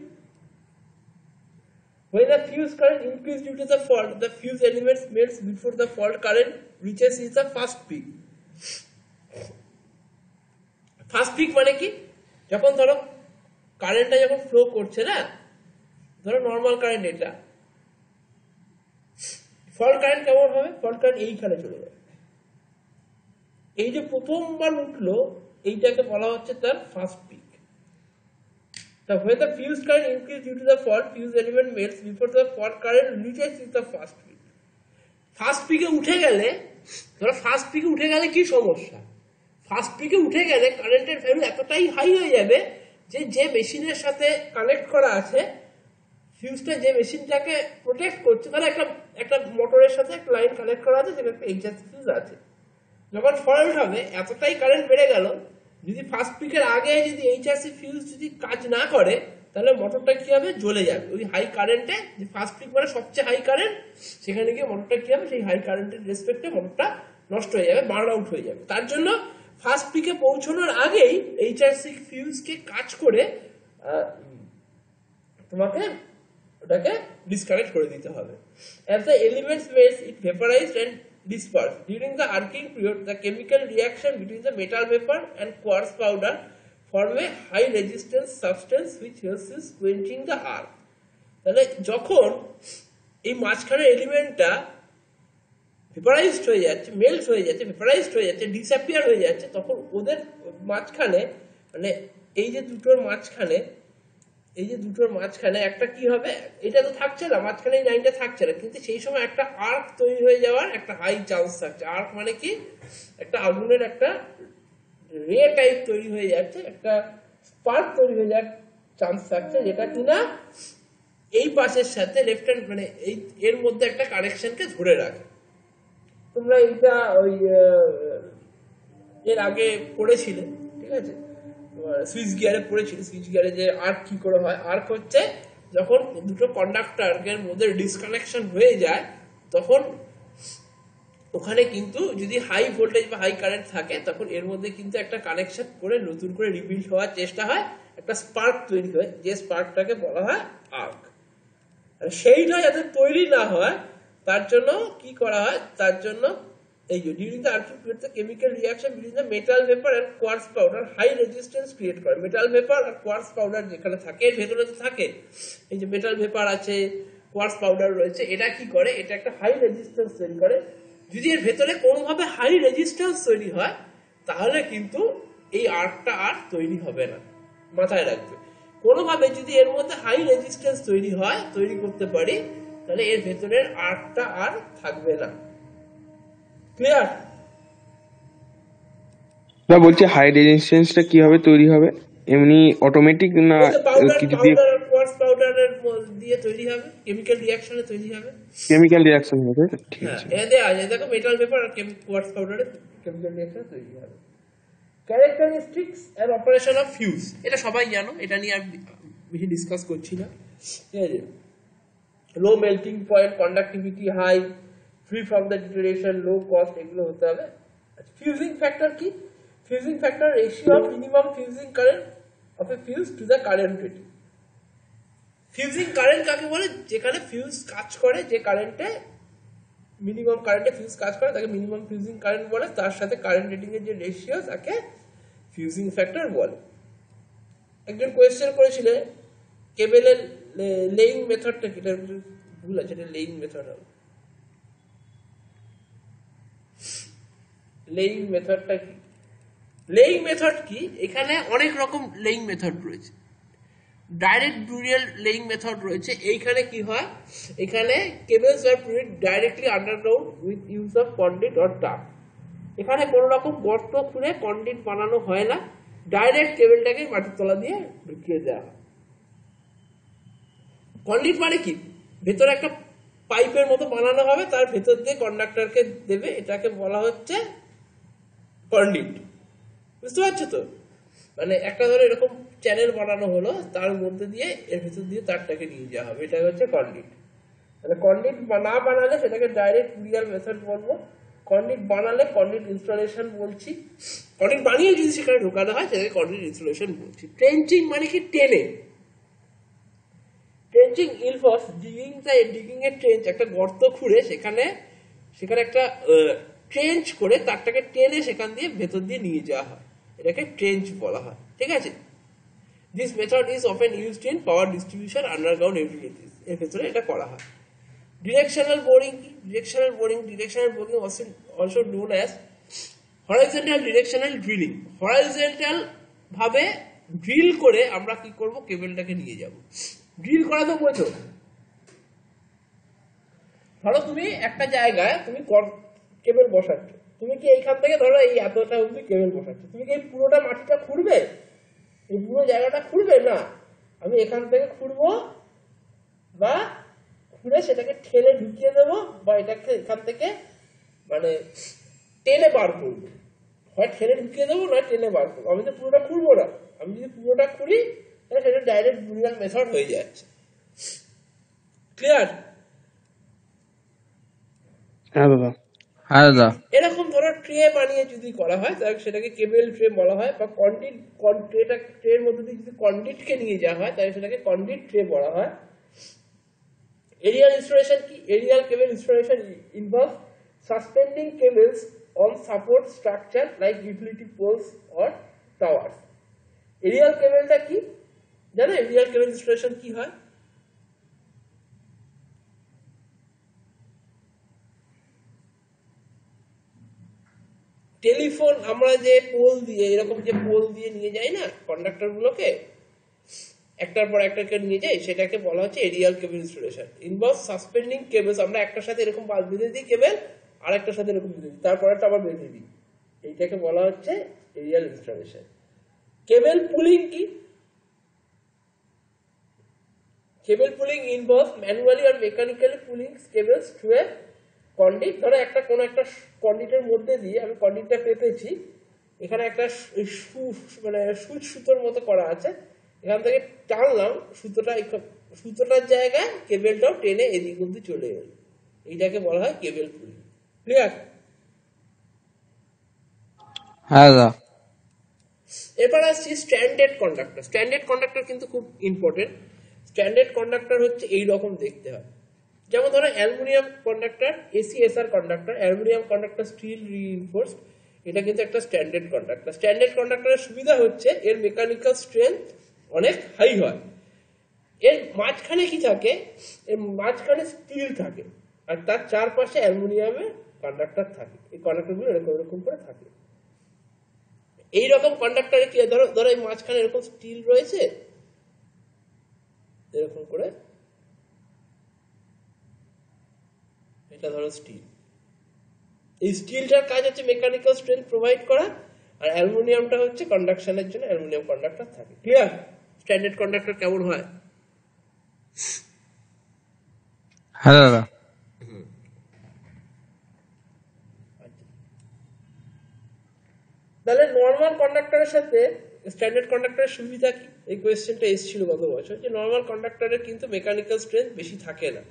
S1: When the fuse current increases due to the fault, the fuse element melts before the fault current reaches its first peak. First peak মানে কি, যখন ধরো কারেন্টটা যখন ফ্লো করছে না, ধরো নর্মাল কারেন্ট, এটা ফল্ট কারেন্ট কেমন হবে, ফল্ট কারেন্ট এইখানে চলে যাবে, এই যে প্রথমবার উঠলো এইটাকে বলা হচ্ছে তার first peak. When the fuse current increases due to the fault, fuse element melts before the fault current reaches the first peak. First পিকে উঠে গেলে, ধরো ফার্স্ট পিকে উঠে গেলে কি সমস্যা, ফার্স্ট পিকে উঠে গেলে কারেন্টের ভ্যালু এতটাই হাই হয়ে যাবে যে মেশিনের সাথে কানেক্ট করা আছে, ফিউজটা যে মেশিনটাকে প্রোটেক্ট করছে, তাহলে একটা মোটরের সাথে একটা লাইন কানেক্ট করা আছে, যেটা একটা এইচআরসি ফিউজ আছে, যখন ফল্ট হবে এতটাই কারেন্ট বেড়ে গেল, যদি ফার্স্ট পিকের আগে যদি এইচআরসি ফিউজ যদি কাজ না করে তাহলে মোটরটা কি হবে, জ্বলে যাবে। ওই হাই কারেন্টে, যে ফার্স্ট পিক মানে সবচেয়ে হাই কারেন্ট, সেখানে গিয়ে মোটরটা কি হবে, সেই হাই কারেন্টের রেসপেক্টে মোটরটা নষ্ট হয়ে যাবে, বার্ন আউট হয়ে যাবে। তার জন্য ফার্স্ট পিকে পৌঁছানোর আগেই এইচআরসি ফিউজকে কাজ করে তোমাকে ওটাকে ডিসকানেক্ট করে দিতে হবে। As the elements melts, it vaporized and dispersed. During the arcing period, the chemical reaction between the metal vapor and quartz powder form a high resistance substance which helps in quenching the arc. তাহলে যখন এই মাঝখানের এলিমেন্টটা ভেপারাইজড হয়ে যাচ্ছে, melt হয়ে যাচ্ছে, ভেপারাইজড হয়ে যাচ্ছে, ডিসঅ্যাপিয়ার হয়ে যাচ্ছে, তখন ওদের মাঝখানে, মানে এই যে দুটোর মাঝখানে এই যে দুটোর মাঝখানে একটা কি হবে, এটা তো থাকছে না, মাঝখানে এই লাইনটা থাকছে না, কিন্তু সেই সময় একটা আর্ক তৈরি হয়ে যাওয়ার একটা হাই চান্স থাকছে। আর্ক মানে কি, একটা আগুনের একটা রে টাইপ তৈরি হয়ে যাচ্ছে, একটা স্পার্ক তৈরি হয়ে যাওয়ার চান্স থাকছে, যেটা কিনা এই পাশের সাথে লেফট হ্যান্ড মানে এই এর মধ্যে একটা কানেকশনকে ধরে রাখে। তোমরা এইটা ওই এর আগে পড়েছিলে, ঠিক আছে, সুইচ গিয়ারে পড়েছিল। সুইচ গিয়ারে যে আর্ক কি করে হয়, আর্ক হচ্ছে যখন দুটো কন্ডাক্টরের মধ্যে ডিসকানেকশন হয়ে যায়, তখন ওখানে কিন্তু যদি হাই ভোল্টেজ বা হাই কারেন্ট থাকে, তখন এর মধ্যে কিন্তু একটা কানেকশন করে নতুন করে রিবিল্ড হওয়ার চেষ্টা হয়, একটা স্পার্ক তৈরি হয়, যে স্পার্কটাকে বলা হয় আর্ক। আর সেইটা যাতে তৈরি না হয় তার জন্য কি করা হয়, তার জন্য এই যে during the arcing period the chemical reaction between the metal vapour and quartz powder high resistance create করে। মেটাল ভেপার আর কোয়ার্টজ পাউডার যেখানে থাকে, এর ভেতরে তো থাকে, এই যে মেটাল ভেপার আছে, কোয়ার্টজ পাউডার রয়েছে, এটা কি করে, এটা একটা হাই রেজিস্ট্যান্স তৈরি করে। যদি এর ভেতরে কোনোভাবে হাই রেজিস্ট্যান্স তৈরি হয়, তাহলে কিন্তু এই আর্কটা আর তৈরি হবে না, মাথায় রাখবে। কোনোভাবে যদি এর মধ্যে হাই রেজিস্ট্যান্স তৈরি করতে পারি, তাহলে এর ভেতরের আর্কটা আর থাকবে না। ক্লিয়ার?
S2: না, বলছি হাই রেজিস্ট্যান্সটা কিভাবে তৈরি হবে? এমনি অটোমেটিক না কিছু দিয়ে?
S1: পাউডার আর কোয়ার্টজ পাউডারের দিয়ে তৈরি হবে, কেমিক্যাল রিঅ্যাকশনে তৈরি হবে।
S2: কেমিক্যাল রিঅ্যাকশন হবে, ঠিক
S1: হ্যাঁ,
S2: আছে।
S1: এতে আছে দেখো মেটাল ভেপার আর কোয়ার্টজ পাউডারের কেমিক্যাল রিঅ্যাকশন তৈরি হবে। Characteristics and operation of fuse, এটা সবাই জানো, এটা নিয়ে আর বেশি ডিসকাস করছি না, ঠিক আছে। Low melting point, conductivity high, free from the deterioration, low cost, এগুলো হতে হবে। ফিউজিং ফ্যাক্টর কি? Fusing factor ratio of minimum fusing current of a fuse to the current rating. Fusing current কাকে বলে? যেখানে ফিউজ কাজ করে, যে কারেন্টে মিনিমাম কারেন্টে ফিউজ কাজ করে তাকে মিনিমাম ফিউজিং কারেন্ট বলে, তার সাথে কারেন্ট রেটিং এর যে রেশিও তাকে ফিউজিং ফ্যাক্টর বলে। একজন কোয়েশ্চেন করেছিল কেবেলের লেইং মেথডটা কি, ভুল আছে, এটা লেইং মেথড হবে। লেইং মেথডটা কি? লেইং মেথড কি? এখানে অনেক রকম লেইং মেথড রয়েছে। ডাইরেক্ট বুরিয়াল লেইং মেথড রয়েছে। এইখানে কি হয়, এখানে cables are put directly underground with use of conduit or tap. এখানে কোন রকম গর্ত খুঁড়ে কন্ডিট বানানো হয় না, ডাইরেক্ট কেবলটাকে মাটির তলা দিয়ে ঢুকিয়ে দেওয়া হয়। কন্ডিট মানে কি, ভেতরে একটা পাইপের মতো বানানো হবে, তার ভেতর দিয়ে কন্ডাক্টরকে দেবে, এটাকে বলা হচ্ছে কন্ডিট। বুঝতে পারছো তো? মানে একটা ধরো এরকম চ্যানেল বানানো হলো, তার মধ্যে দিয়ে এর ভেতর দিয়ে তারটাকে নিয়ে যাওয়া হবে, এটা হচ্ছে কন্ডিট। মানে কন্ডিট না বানালে সেটাকে ডাইরেক্ট বুরিয়াল মেথড বলবো, কন্ডিট বানালে কন্ডিট ইনস্টলেশন বলছি, কন্ডিট বানিয়ে যদি সেখানে ঢোকানো হয় সেটাকে কন্ডিট ইনস্টলেশন বলছি। ট্রেঞ্চিং মানে কি, টেনে। ট্রেঞ্চিং ইনভলভস ডিগিং এর ট্রেঞ্চ, একটা গর্ত খুঁড়ে সেখানে একটা ট্রেঞ্চ করে তারটাকে টেনে সেখান দিয়ে ভেতর দিয়ে নিয়ে যাওয়া হয়, এটাকে ট্রেঞ্চ বলা হয়, ঠিক আছে। This method is often used in power distribution underground utilities, এর ভেতরে এটা করা হয়। ডিরেকশনাল বোরিং কি? Directional boring also known as horizontal directional drilling. Horizontal ভাবে ড্রিল করে আমরা কি করব, কেবলটাকে নিয়ে যাব। ড্রিল করা তো বোঝো, ধরো তুমি একটা জায়গায় তুমি কেবল বসাচ্ছ, তুমি কি এইখান থেকে ধরো এই এতটা অব্দি কেবল বসাচ্ছ, তুমি কি এই পুরোটা মাটিটা খুঁড়বে, এই পুরো জায়গাটা খুঁড়বে না, আমি এখান থেকে খুঁড়বো বা খুঁড়ে সেটাকে ঠেলে ঢুকিয়ে দেবো, বা এটাকে এখান থেকে মানে টেনে বার করবো, হয় ঠেলে ঢুকিয়ে দেবো না টেনে বার করবো। আমি তো পুরোটা খুঁড়বো না, আমি যদি পুরোটা খুঁড়ি তাহলে সেটা ডাইরেক্ট বুরিয়াল মেথড হয়ে যাচ্ছে। ক্লিয়ার?
S2: হ্যাঁ দাদা।
S3: হ্যাঁ দাদা।
S1: এরকম ধরো ট্রে বানিয়ে যদি করা হয় তাহলে সেটাকে কেবল ট্রে বলা হয়, বা ট্রের মধ্যে দিয়ে যদি কন্ডিটকে নিয়ে যাওয়া হয় তাহলে সেটাকে কন্ডিট ট্রে বলা হয়। এরিয়াল ইনস্টলেশন কি? Aerial cable installation involve suspending cables on support structure like utility poles or towers. Aerial কেবলটা কি জানো? এরিয়াল কেবল ইনস্টলেশন কি হয়? টেলিফোন আমরা যে পোল দিয়ে, এরকম যে পোল দিয়ে নিয়ে যাই না কন্ডাক্টর গুলোকে, একটার পর একটাকে নিয়ে যায়, সেটাকে বলা হচ্ছে Arial cable installation. Involve suspending cables, আমরা একটার সাথে এরকম বেঁধে দিই কেবল, আর একটার সাথে এরকম বেঁধে দিই, তারপর একটা আবার বেঁধে দিই, এইটাকে বলা হচ্ছে এরিয়াল ইনস্টলেশন। কেবল পুলিং কি? কেবল পুলিং ইনভলভ ম্যানুয়ালি আর mechanically pulling cables through a conduit. ধরো একটা কোন একটা কন্ডিটের মধ্যে দিয়ে আমি কন্ডিটটা পেতেছি, এখানে একটা মানে সুতোর মতো করা আছে, এখান থেকে টানলাম সুতোটার জায়গায় কেবলটাও টেনে এদিক অব্দি চলে গেল, এইটাকে বলা হয় কেবল পুলিং। ক্লিয়ার?
S2: হ্যাঁ দাদা।
S1: এবার আসছি স্ট্যান্ডার্ড কন্ডাক্টর। স্ট্যান্ডার্ড কন্ডাক্টর কিন্তু খুব ইম্পর্টেন্ট। স্ট্যান্ডার্ড কন্ডাক্টর হচ্ছে এইরকম দেখতে হয়, যেমন ধরো aluminium conductor, ACSR conductor, aluminium conductor steel reinforced, এটা কিন্তু একটা স্ট্যান্ডার্ড কন্ডাক্টর। স্ট্যান্ডার্ড কন্ডাক্টরের সুবিধা হচ্ছে এর মেকানিক্যাল স্ট্রেংথ অনেক হাই হয়। এর মাঝখানে কি থাকে? এর মাঝখানে স্টিল থাকে, আর তার চারপাশে অ্যালুমিনিয়ামের কন্ডাক্টর থাকে। এই কন্ডাক্টরগুলো এরকম এরকম করে থাকে। এইরকম কন্ডাক্টরে কি ধরো ধরো এই মাঝখানে এরকম স্টিল রয়েছে, এরকম করে, এটা ধরো স্টিল। এই স্টিলটার কাজ হচ্ছে মেকানিক্যাল স্ট্রেংথ প্রোভাইড করা, আর অ্যালুমিনিয়ামটা হচ্ছে কন্ডাকশনের জন্য অ্যালুমিনিয়াম কন্ডাক্টর থাকে। ক্লিয়ার? স্ট্যান্ডার্ড কন্ডাক্টর কেমন হয়?
S2: হ্যাঁ দাদা।
S1: তাহলে নর্মাল কন্ডাক্টরের সাথে স্ট্যান্ডার্ড কন্ডাক্টরের সুবিধা কি? এই কোয়েশ্চেনটা এসেছিল গত বছর, যে নর্মাল কন্ডাক্টরের কিন্তু মেকানিক্যাল স্ট্রেংথ বেশি থাকে না।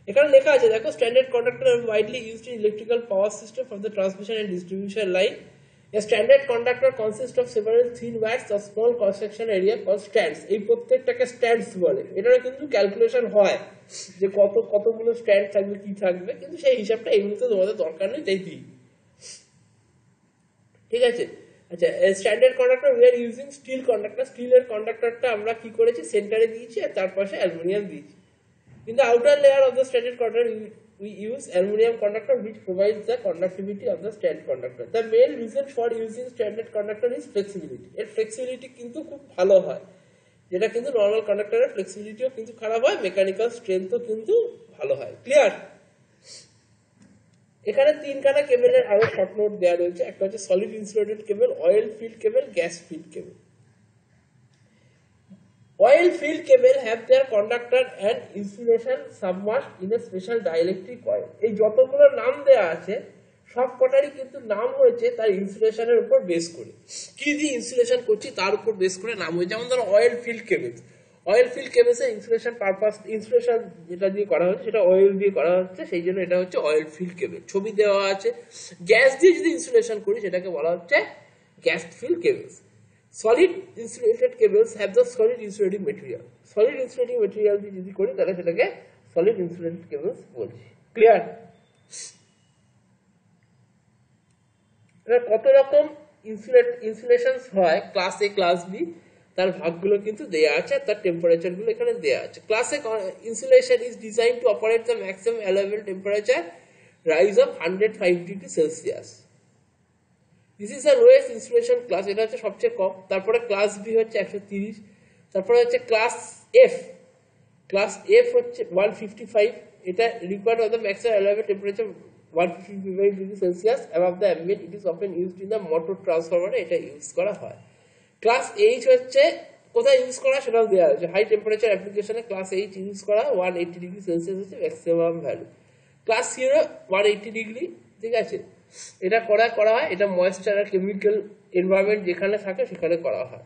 S1: এখানে লেখা আছে দেখো, স্ট্যান্ডার্ড কন্ডাক্টর আর widely used in electrical power system for the transmission and distribution line. A standard conductor consists of several thin wires of small cross section area called strands. এই প্রত্যেকটাকে stands বলে। এটার কিন্তু ক্যালকুলেশন হয় যে কতগুলো stand থাকবে, কি থাকবে, কিন্তু সেই হিসাবটা এই মুহূর্তে তোমাদের দরকার নেই, তাই দিই। ঠিক আছে? আচ্ছা, standard conductor we are using steel conductor. স্টিলের কন্ডাক্টরটা আমরা কি করেছি? সেন্টারে দিয়েছি আর তার পাশে অ্যালুমিনিয়াম দিয়েছি। In the outer layer of the standard conductor, we use aluminum conductor, which provides the conductivity of the standard conductor. The main reason for using standard conductor is flexibility. এর flexibility কিন্তু খুব ভালো হয়, যেটা কিন্তু normal কন্ডাক্টরের ফ্লেক্সিবিলিটিও কিন্তু খারাপ হয়, মেকানিক্যাল স্ট্রেংথও কিন্তু ভালো হয়। ক্লিয়ার? এখানে তিনখানা কেবলের আরো শর্ট নোট দেওয়া রয়েছে। একটা হচ্ছে solid insulated cable, oil filled cable, gas field cable. Oil filled cable have their conductor and insulation submerged in a special dielectric coil. এই যতগুলো নাম দেয়া আছে সব কটারই কিন্তু নাম হয়েছে তার ইনসুলেশনের উপর বেস করে, কি দিয়ে ইনসুলেশন করছি তার উপর বেস করে নাম হয়েছে। যেমন ধরো oil filled cable, oil filled কেবলসের ইনসুলেশন পারপাস, ইনসুলেশন যেটা দিয়ে করা হচ্ছে সেটা অয়েল দিয়ে করা হচ্ছে, সেই জন্য এটা হচ্ছে অয়েল ফিল্ড কেবল। ছবি দেওয়া আছে। গ্যাস দিয়ে যদি ইনসুলেশন করি সেটাকে বলা হচ্ছে gas field cables. Solid insulated cables have the solid insulating material. Solid insulating material দিয়ে যদি করি তাহলে সেটাকে solid insulated cables বলছি। ক্লিয়ার? কত রকম ইনসুলেশন হয় ক্লাস এ, ক্লাস বি, তার ভাগগুলো কিন্তু দেয়া আছে, তার টেম্পারেচার গুলো এখানে দেয়া আছে। Class A insulation is design to operate the maximum allowable temperature rise of 105 degree Celsius. This is the lowest insulation class, এটা হচ্ছে সবচেয়ে কম। তারপরে ক্লাস বি হচ্ছে 130, তারপরে হচ্ছে ক্লাস এফ। ক্লাস এফ হচ্ছে 155, এটা required of the maximum allowable temperature 155 degree Celsius above the ambient. It is often used in the motor ট্রান্সফরমারে, এটা ইউজ করা হয়। ক্লাস এইচ হচ্ছে কোথায় ইউজ করা সেটাও দেওয়া হয়েছে। হাই টেম্পারেচার অ্যাপ্লিকেশনে ক্লাস এইচ ইউজ করা, 180 ডিগ্রি সেলসিয়াস হচ্ছে ম্যাক্সিমাম ভ্যালু। ক্লাস 0 180 ডিগ্রি, ঠিক আছে, এটা করা হয়, এটা ময়েশ্চার আর কেমিক্যাল এনভায়রনমেন্ট যেখানে থাকে সেখানে করা হয়।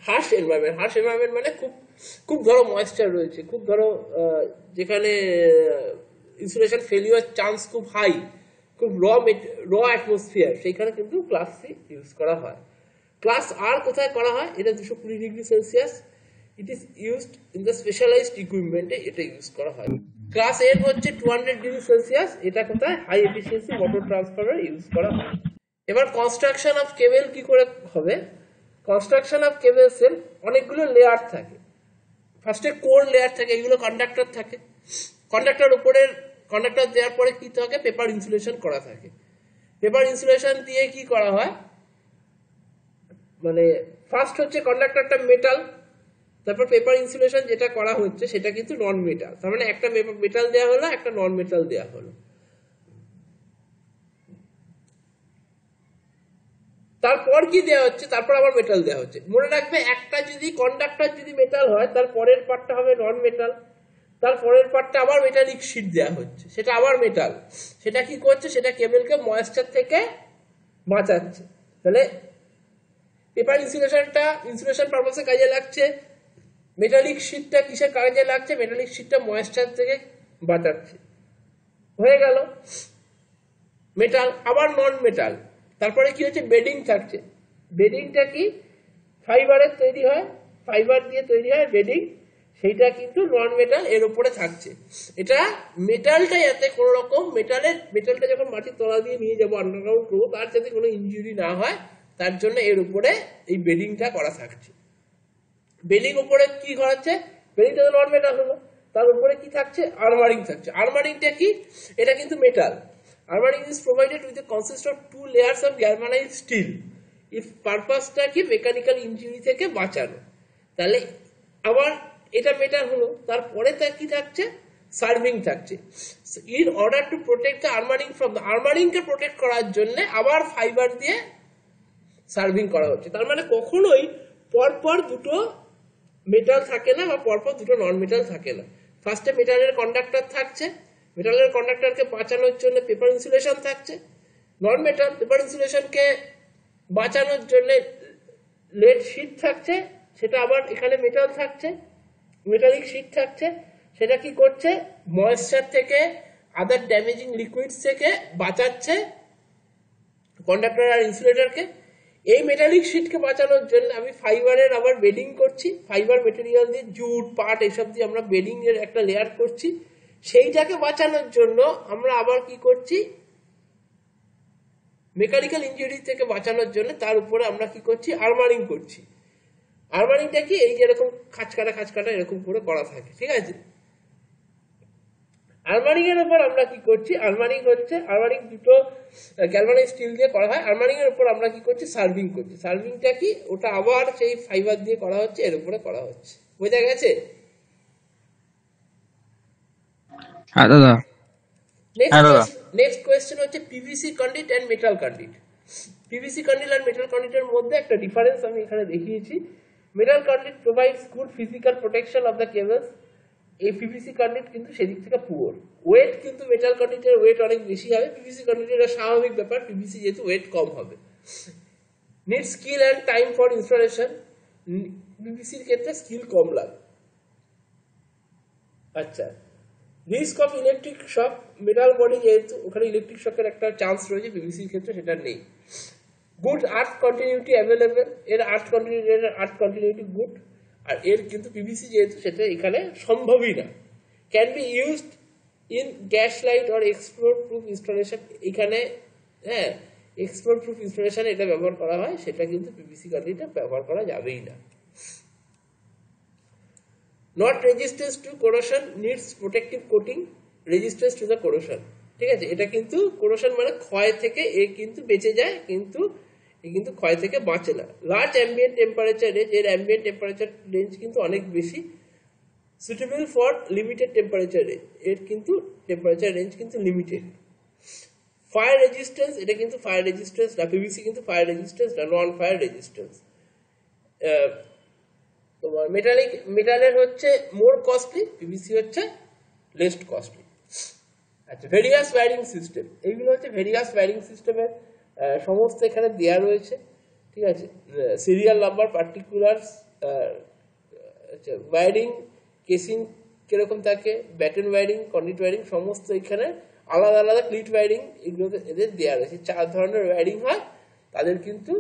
S1: হার্শ এনভায়রনমেন্ট মানে খুব ধরো ময়েশ্চার রয়েছে, খুব ধরো যেখানে ইনসুলেশন ফেলিওর চান্স খুব হাই, খুব র অ্যাটমসফিয়ার, সেইখানে কিন্তু ক্লাস সি ইউজ করা হয়। ক্লাস আর কোথায় করা হয়? এটা 220 degree Celsius. It is used in the specialised ইকুইপমেন্টে এটা ইউজ করা হয়। ক্লাস এফ হচ্ছে 200 ডিগ্রি সেলসিয়াস, এটা কোথায়? High efficiency motor transformer use করা হয়। এবার কনস্ট্রাকশন অফ কেবল কি করে হবে? কনস্ট্রাকশন অফ কেবলস এর অনেকগুলো লেয়ার থাকে। ফার্স্টে কোর লেয়ার থাকে, এগুলো কন্ডাক্টর থাকে। কন্ডাক্টর দেওয়ার পরে কি থাকে? পেপার ইনসুলেশন করা থাকে। পেপার ইনসুলেশন দিয়ে কি করা হয়, মানে ফার্স্ট হচ্ছে কন্ডাক্টরটা মেটাল, তারপর পেপার ইনসুলেশন যেটা করা হচ্ছে সেটা কিন্তু নন মেটাল, তার মানে একটা মেটাল দেওয়া হলো, একটা নন মেটাল দেওয়া হলো। তারপর কি দেওয়া হচ্ছে, তারপর আবার মেটাল দেওয়া হচ্ছে। মনে রাখবে একটা যদি কন্ডাক্টর যদি মেটাল হয় তার পরের পার্টটা হবে নন মেটাল, তার পরের পার্টটা আবার মেটালিক শিট দেওয়া হচ্ছে, সেটা আবার মেটাল। সেটা কি করছে, সেটা কেবলকে ময়েশ্চার থেকে বাঁচাচ্ছে। তাহলে পেপার ইনসুলেশনটা ইনসুলেশন পারপাসে কাজে লাগছে, মেটালিক শিটটা কিসের কাজে লাগছে, মেটালিক শিটটা ময়েশ্চার থেকে বাঁচাচ্ছে। হয়ে গেল মেটাল। আবার নন মেটাল, তারপরে কি হচ্ছে, বেডিং থাকছে। বেডিংটা কি, ফাইবারের তৈরি হয়, ফাইবার দিয়ে তৈরি হয় বেডিং, সেইটা কিন্তু নন মেটাল এর উপরে থাকছে। এটা মেটালটা যাতে কোনো রকম মেটালটা যখন মাটির তলা দিয়ে নিয়ে যাবো আন্ডারগ্রাউন্ড করবো, তার যাতে কোনো ইনজুরি না হয় তার জন্য এর উপরে এই বেডিংটা করা থাকছে। বেডিং উপরে কি করাচ্ছে, বেডিংটা তো নন মেটাল হলো, তার উপরে কি থাকছে, আর্মারিং থাকছে। আর্মারিংটা কি, এটা কিন্তু metal. Armoring is provided with the consist of 2 layers of galvanized steel. If purpose-টা কি, মেকানিক্যাল ইনজুরি থেকে বাঁচানো। তাহলে আবার এটা মেটাল হলো, তারপরে তার কি থাকছে, সার্ভিং থাকছে। In order to protect the armouring from the, আর্মারিংকে প্রোটেক্ট করার জন্য আবার ফাইবার দিয়ে সার্ভিং করা হচ্ছে। তার মানে কখনোই পরপর দুটো মেটাল থাকে না, বা পরপর দুটো নন মেটাল থাকে না। ফার্স্টে মেটালের কন্ডাক্টর থাকছে, মেটালের কন্ডাক্টরকে বাঁচানোর জন্য পেপার ইনসুলেশন থাকছে। নন মেটাল পেপার ইনসুলেশনকে বাঁচানোর জন্য লেড শিট থাকছে, সেটা আবার এখানে মেটাল থাকছে, মেটালিক শিট থাকছে। সেটা কি করছে, ময়েশ্চার থেকে, আদার ড্যামেজিং লিকুইডস থেকে বাঁচাচ্ছে কন্ডাক্টর আর ইনসুলেটরকে। এই মেটালিক শিটকে বাঁচানোর জন্য আমি ফাইবারের আবার বেডিং করছি, ফাইবার মেটেরিয়াল দিয়ে, জুট, পাট এসব দিয়ে আমরা বেডিং এর একটা লেয়ার করছি। সেইটাকে বাঁচানোর জন্য আমরা আবার কি করছি, মেকানিক্যাল ইনজুরি থেকে বাঁচানোর জন্য তার উপরে আমরা কি করছি, আর্মারিং করছি। আর্মারিংটা কি, এই যে এরকম খাঁচকাটা এরকম করে করা থাকে, ঠিক আছে। আর্মারিং এর উপর আমরা কি করছি, আর্মারিং হচ্ছে, আর্মারিং দুটো গ্যালভানাইজড স্টিল দিয়ে করা হয়। আর্মারিং এর উপর আমরা কি করছি, সার্ভিং করছি। সার্ভিংটা কি, ওটা আবার সেই ফাইবার দিয়ে করা হচ্ছে, এর উপরে করা হচ্ছে। বোঝা গেছে?
S2: হ্যাঁ দাদা।
S1: নেক্সট কোয়েশ্চেন হচ্ছে PVC conduit and metal conduit. PVC conduit আর মেটাল কন্ডিটের মধ্যে একটা ডিফারেন্স আমি এখানে দেখিয়েছি। Metal conduit provides good physical protection of the cables. এই পিভিসি কন্ডিট কিন্তু সেদিক থেকে পুয়ার। ওয়েট কিন্তু মেটাল কন্ডিটের ওয়েট অনেক বেশি হবে, পিভিসি কন্ডিটের স্বাভাবিক ব্যাপার, পিভিসি যেহেতু ওয়েট কম হবে। Need skill and time for installation, পিভিসির ক্ষেত্রে স্কিল কম লাগে। আচ্ছা, risk of electric shock, metal body যেহেতু ওখানে ইলেকট্রিক শকের একটা চান্স রয়েছে, পিভিসির ক্ষেত্রে সেটা নেই। গুড আর্থ কন্টিনিউটি অ্যাভেলেবেল, এর আর্থ কন্টিনিউটি গুড, আর এর কিন্তু পিভিসি যেহেতু সেটা এখানে সম্ভবই না। Can be used in gas light or explode proof installation, এখানে হ্যাঁ এক্সপ্লোড প্রুফ ইনস্টলেশনে এটা ব্যবহার করা হয়, সেটা কিন্তু পিভিসি কন্ডিটে ব্যবহার করা যাবেই না। Not resistance to corrosion, needs protective coating, resistance to the corrosion, ঠিক আছে। এটা কিন্তু কোরোশন মানে ক্ষয় থেকে এ কিন্তু বেঁচে যায়, কিন্তু এ কিন্তু ক্ষয় থেকে বাঁচে না। লার্জ অ্যাম্বিয়েন্ট টেম্পারেচার রেঞ্জ, এর অ্যাম্বিয়েন্ট টেম্পারেচার রেঞ্জ কিন্তু অনেক বেশি। Suitable for limited temperature range, এর কিন্তু টেম্পারেচার রেঞ্জ কিন্তু লিমিটেড। ফায়ার রেজিস্ট্যান্স, এটা কিন্তু ফায়ার রেজিস্ট্যান্স না, পিভিসি কিন্তু ফায়ার রেজিস্ট্যান্স না, নন ফায়ার রেজিস্ট্যান্স। তোমার মেটালের হচ্ছে মোর কস্টলি, পিভিসি হচ্ছে লেস কস্টলি। আচ্ছা, ভেরিয়াস ওয়্যারিং সিস্টেম, এইগুলো হচ্ছে ভেরিয়াস ওয়্যারিং সিস্টেমের সমস্ত এখানে দেওয়া রয়েছে, ঠিক আছে। Serial number, particular wiring, casing কিরকম থাকে, ব্যাটন ওয়্যারিং, কন্ডিট ওয়্যারিং, সমস্ত এখানে আলাদা আলাদা ক্লিট ওয়্যারিং, এগুলো এদের দেওয়া রয়েছে। 4 ধরনের ওয়্যারিং হয় তাদের, কিন্তু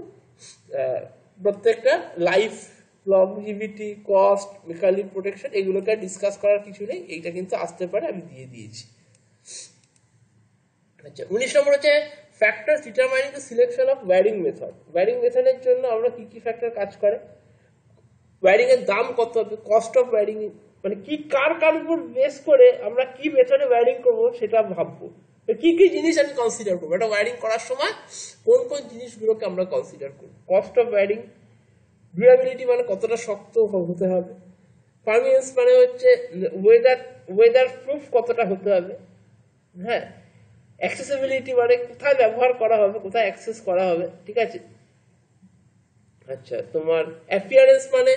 S1: প্রত্যেকটা life, longevity, cost, mechanic protection, এগুলোকে ডিসকাস করার কিছু নেই, এইটা কিন্তু আসতে পারে, আমি দিয়ে দিয়েছি। আচ্ছা, 19 নম্বর হচ্ছে factors determining the selection of wiring method. Wiring মেথডের জন্য আমরা কি কি ফ্যাক্টর কাজ করে, ওয়্যারিং এর দাম কত হবে, কস্ট অফ ওয়্যারিং, মানে কি কার উপর বেস করে আমরা কি মেথডে ওয়্যারিং করবো সেটা ভাববো। কি কি জিনিস আমি কনসিডার করবো এটা ওয়্যারিং করার সময়, কোন কোন জিনিসগুলোকে আমরা কনসিডার করবো। কস্ট অফ ওয়্যারিং, ডিউরেবিলিটি মানে কতটা শক্ত হতে হবে, পারমিয়েন্স মানে হচ্ছে ওয়েদার প্রুফ কতটা হতে হবে, হ্যাঁ। অ্যাক্সেসিবিলিটি মানে কোথায় ব্যবহার করা হবে, কোথায় অ্যাক্সেস করা হবে, ঠিক আছে। আচ্ছা, তোমার অ্যাপিয়ারেন্স মানে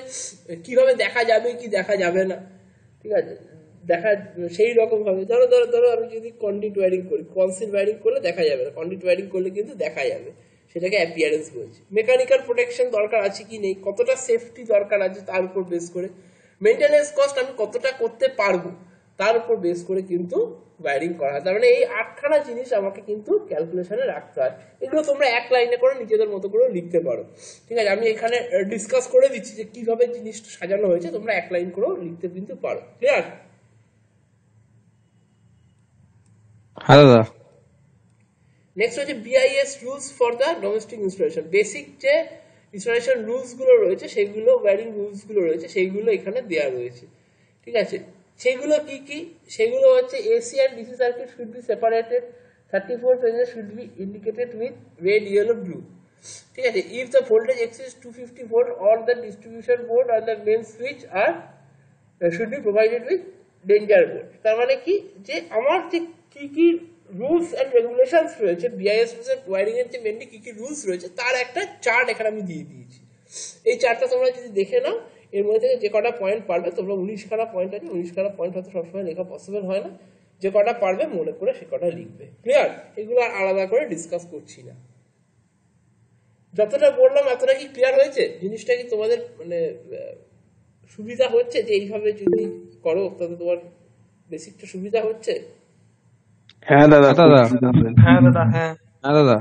S1: কিভাবে দেখা যাবে কি দেখা যাবে না, ঠিক আছে। দেখা সেই রকম ভাবে ধরো ধরো ধরো আমি যদি কন্ডিট ওয়্যারিং করি, কনসিল ওয়্যারিং করলে দেখা যাবে না, কন্ডিট ওয়্যারিং করলে কিন্তু দেখা যাবে, সেটাকে অ্যাপিয়ারেন্স বলছি। মেকানিক্যাল প্রোটেকশন দরকার আছে কি নেই, কতটা সেফটি দরকার আছে তার উপর বেস করে। মেইনটেনেন্স কস্ট আমি কতটা করতে পারবো তার উপর বেস করে কিন্তু ওয়্যারিং করা হয়। তার মানে এই 8খানা জিনিস আমাকে কিন্তু ক্যালকুলেশনে রাখতে হয়। এগুলো তোমরা এক লাইনে করে নিজেদের মতো করে লিখতে পারো, ঠিক আছে। আমি এখানে ডিসকাস করে দিচ্ছি যে কিভাবে জিনিসটা সাজানো হয়েছে, তোমরা এক লাইন করেও লিখতে কিন্তু পারো। ক্লিয়ার?
S2: হ্যাঁ দাদা।
S1: নেক্সট হচ্ছে BIS rules for the domestic installation. Basic যে ইনস্টলেশন রুলস গুলো রয়েছে, সেগুলো ওয়্যারিং রুলস গুলো রয়েছে, সেইগুলো এখানে দেওয়া রয়েছে, ঠিক আছে। সেগুলো কি কি? সেগুলো হচ্ছে AC and DC circuit should be separated, 34 phases should be indicated with red, yellow, blue, ঠিক আছে। If the voltage exceeds 250 volt or the distribution board are the main switch are should be provided with danger board. তার মানে কি, যে আমার যে কি কি রুলস এন্ড রেগুলেশনস রয়েছে, বিআইএস এর ওয়্যারিং এর যে মেনলি কি কি রুলস রয়েছে তার একটা চার্ট এখানে আমি দিয়ে দিয়েছি। এই চার্টটা তোমরা যদি দেখে নাও, এর মধ্যে থেকে যে কটা পয়েন্ট পারবে, তোমরা 19খানা পয়েন্ট আছে, 19খানা পয়েন্ট হয়তো সবসময় লেখা পসিবল হয় না, যে কটা পারবে মনে করে সে কটা লিখবে। ক্লিয়ার? এগুলো আর আলাদা করে ডিসকাস করছি না। যতটা বললাম এতটা কি ক্লিয়ার হয়েছে? জিনিসটা কি তোমাদের মানে সুবিধা হচ্ছে যে এইভাবে যদি করো তাতে তোমার বেসিকটা সুবিধা হচ্ছে?
S2: হ্যাঁ দাদা,
S3: দাদা।
S2: খুব সুবিধা হবে।
S3: হ্যাঁ দাদা, হ্যাঁ
S2: হ্যাঁ দাদা।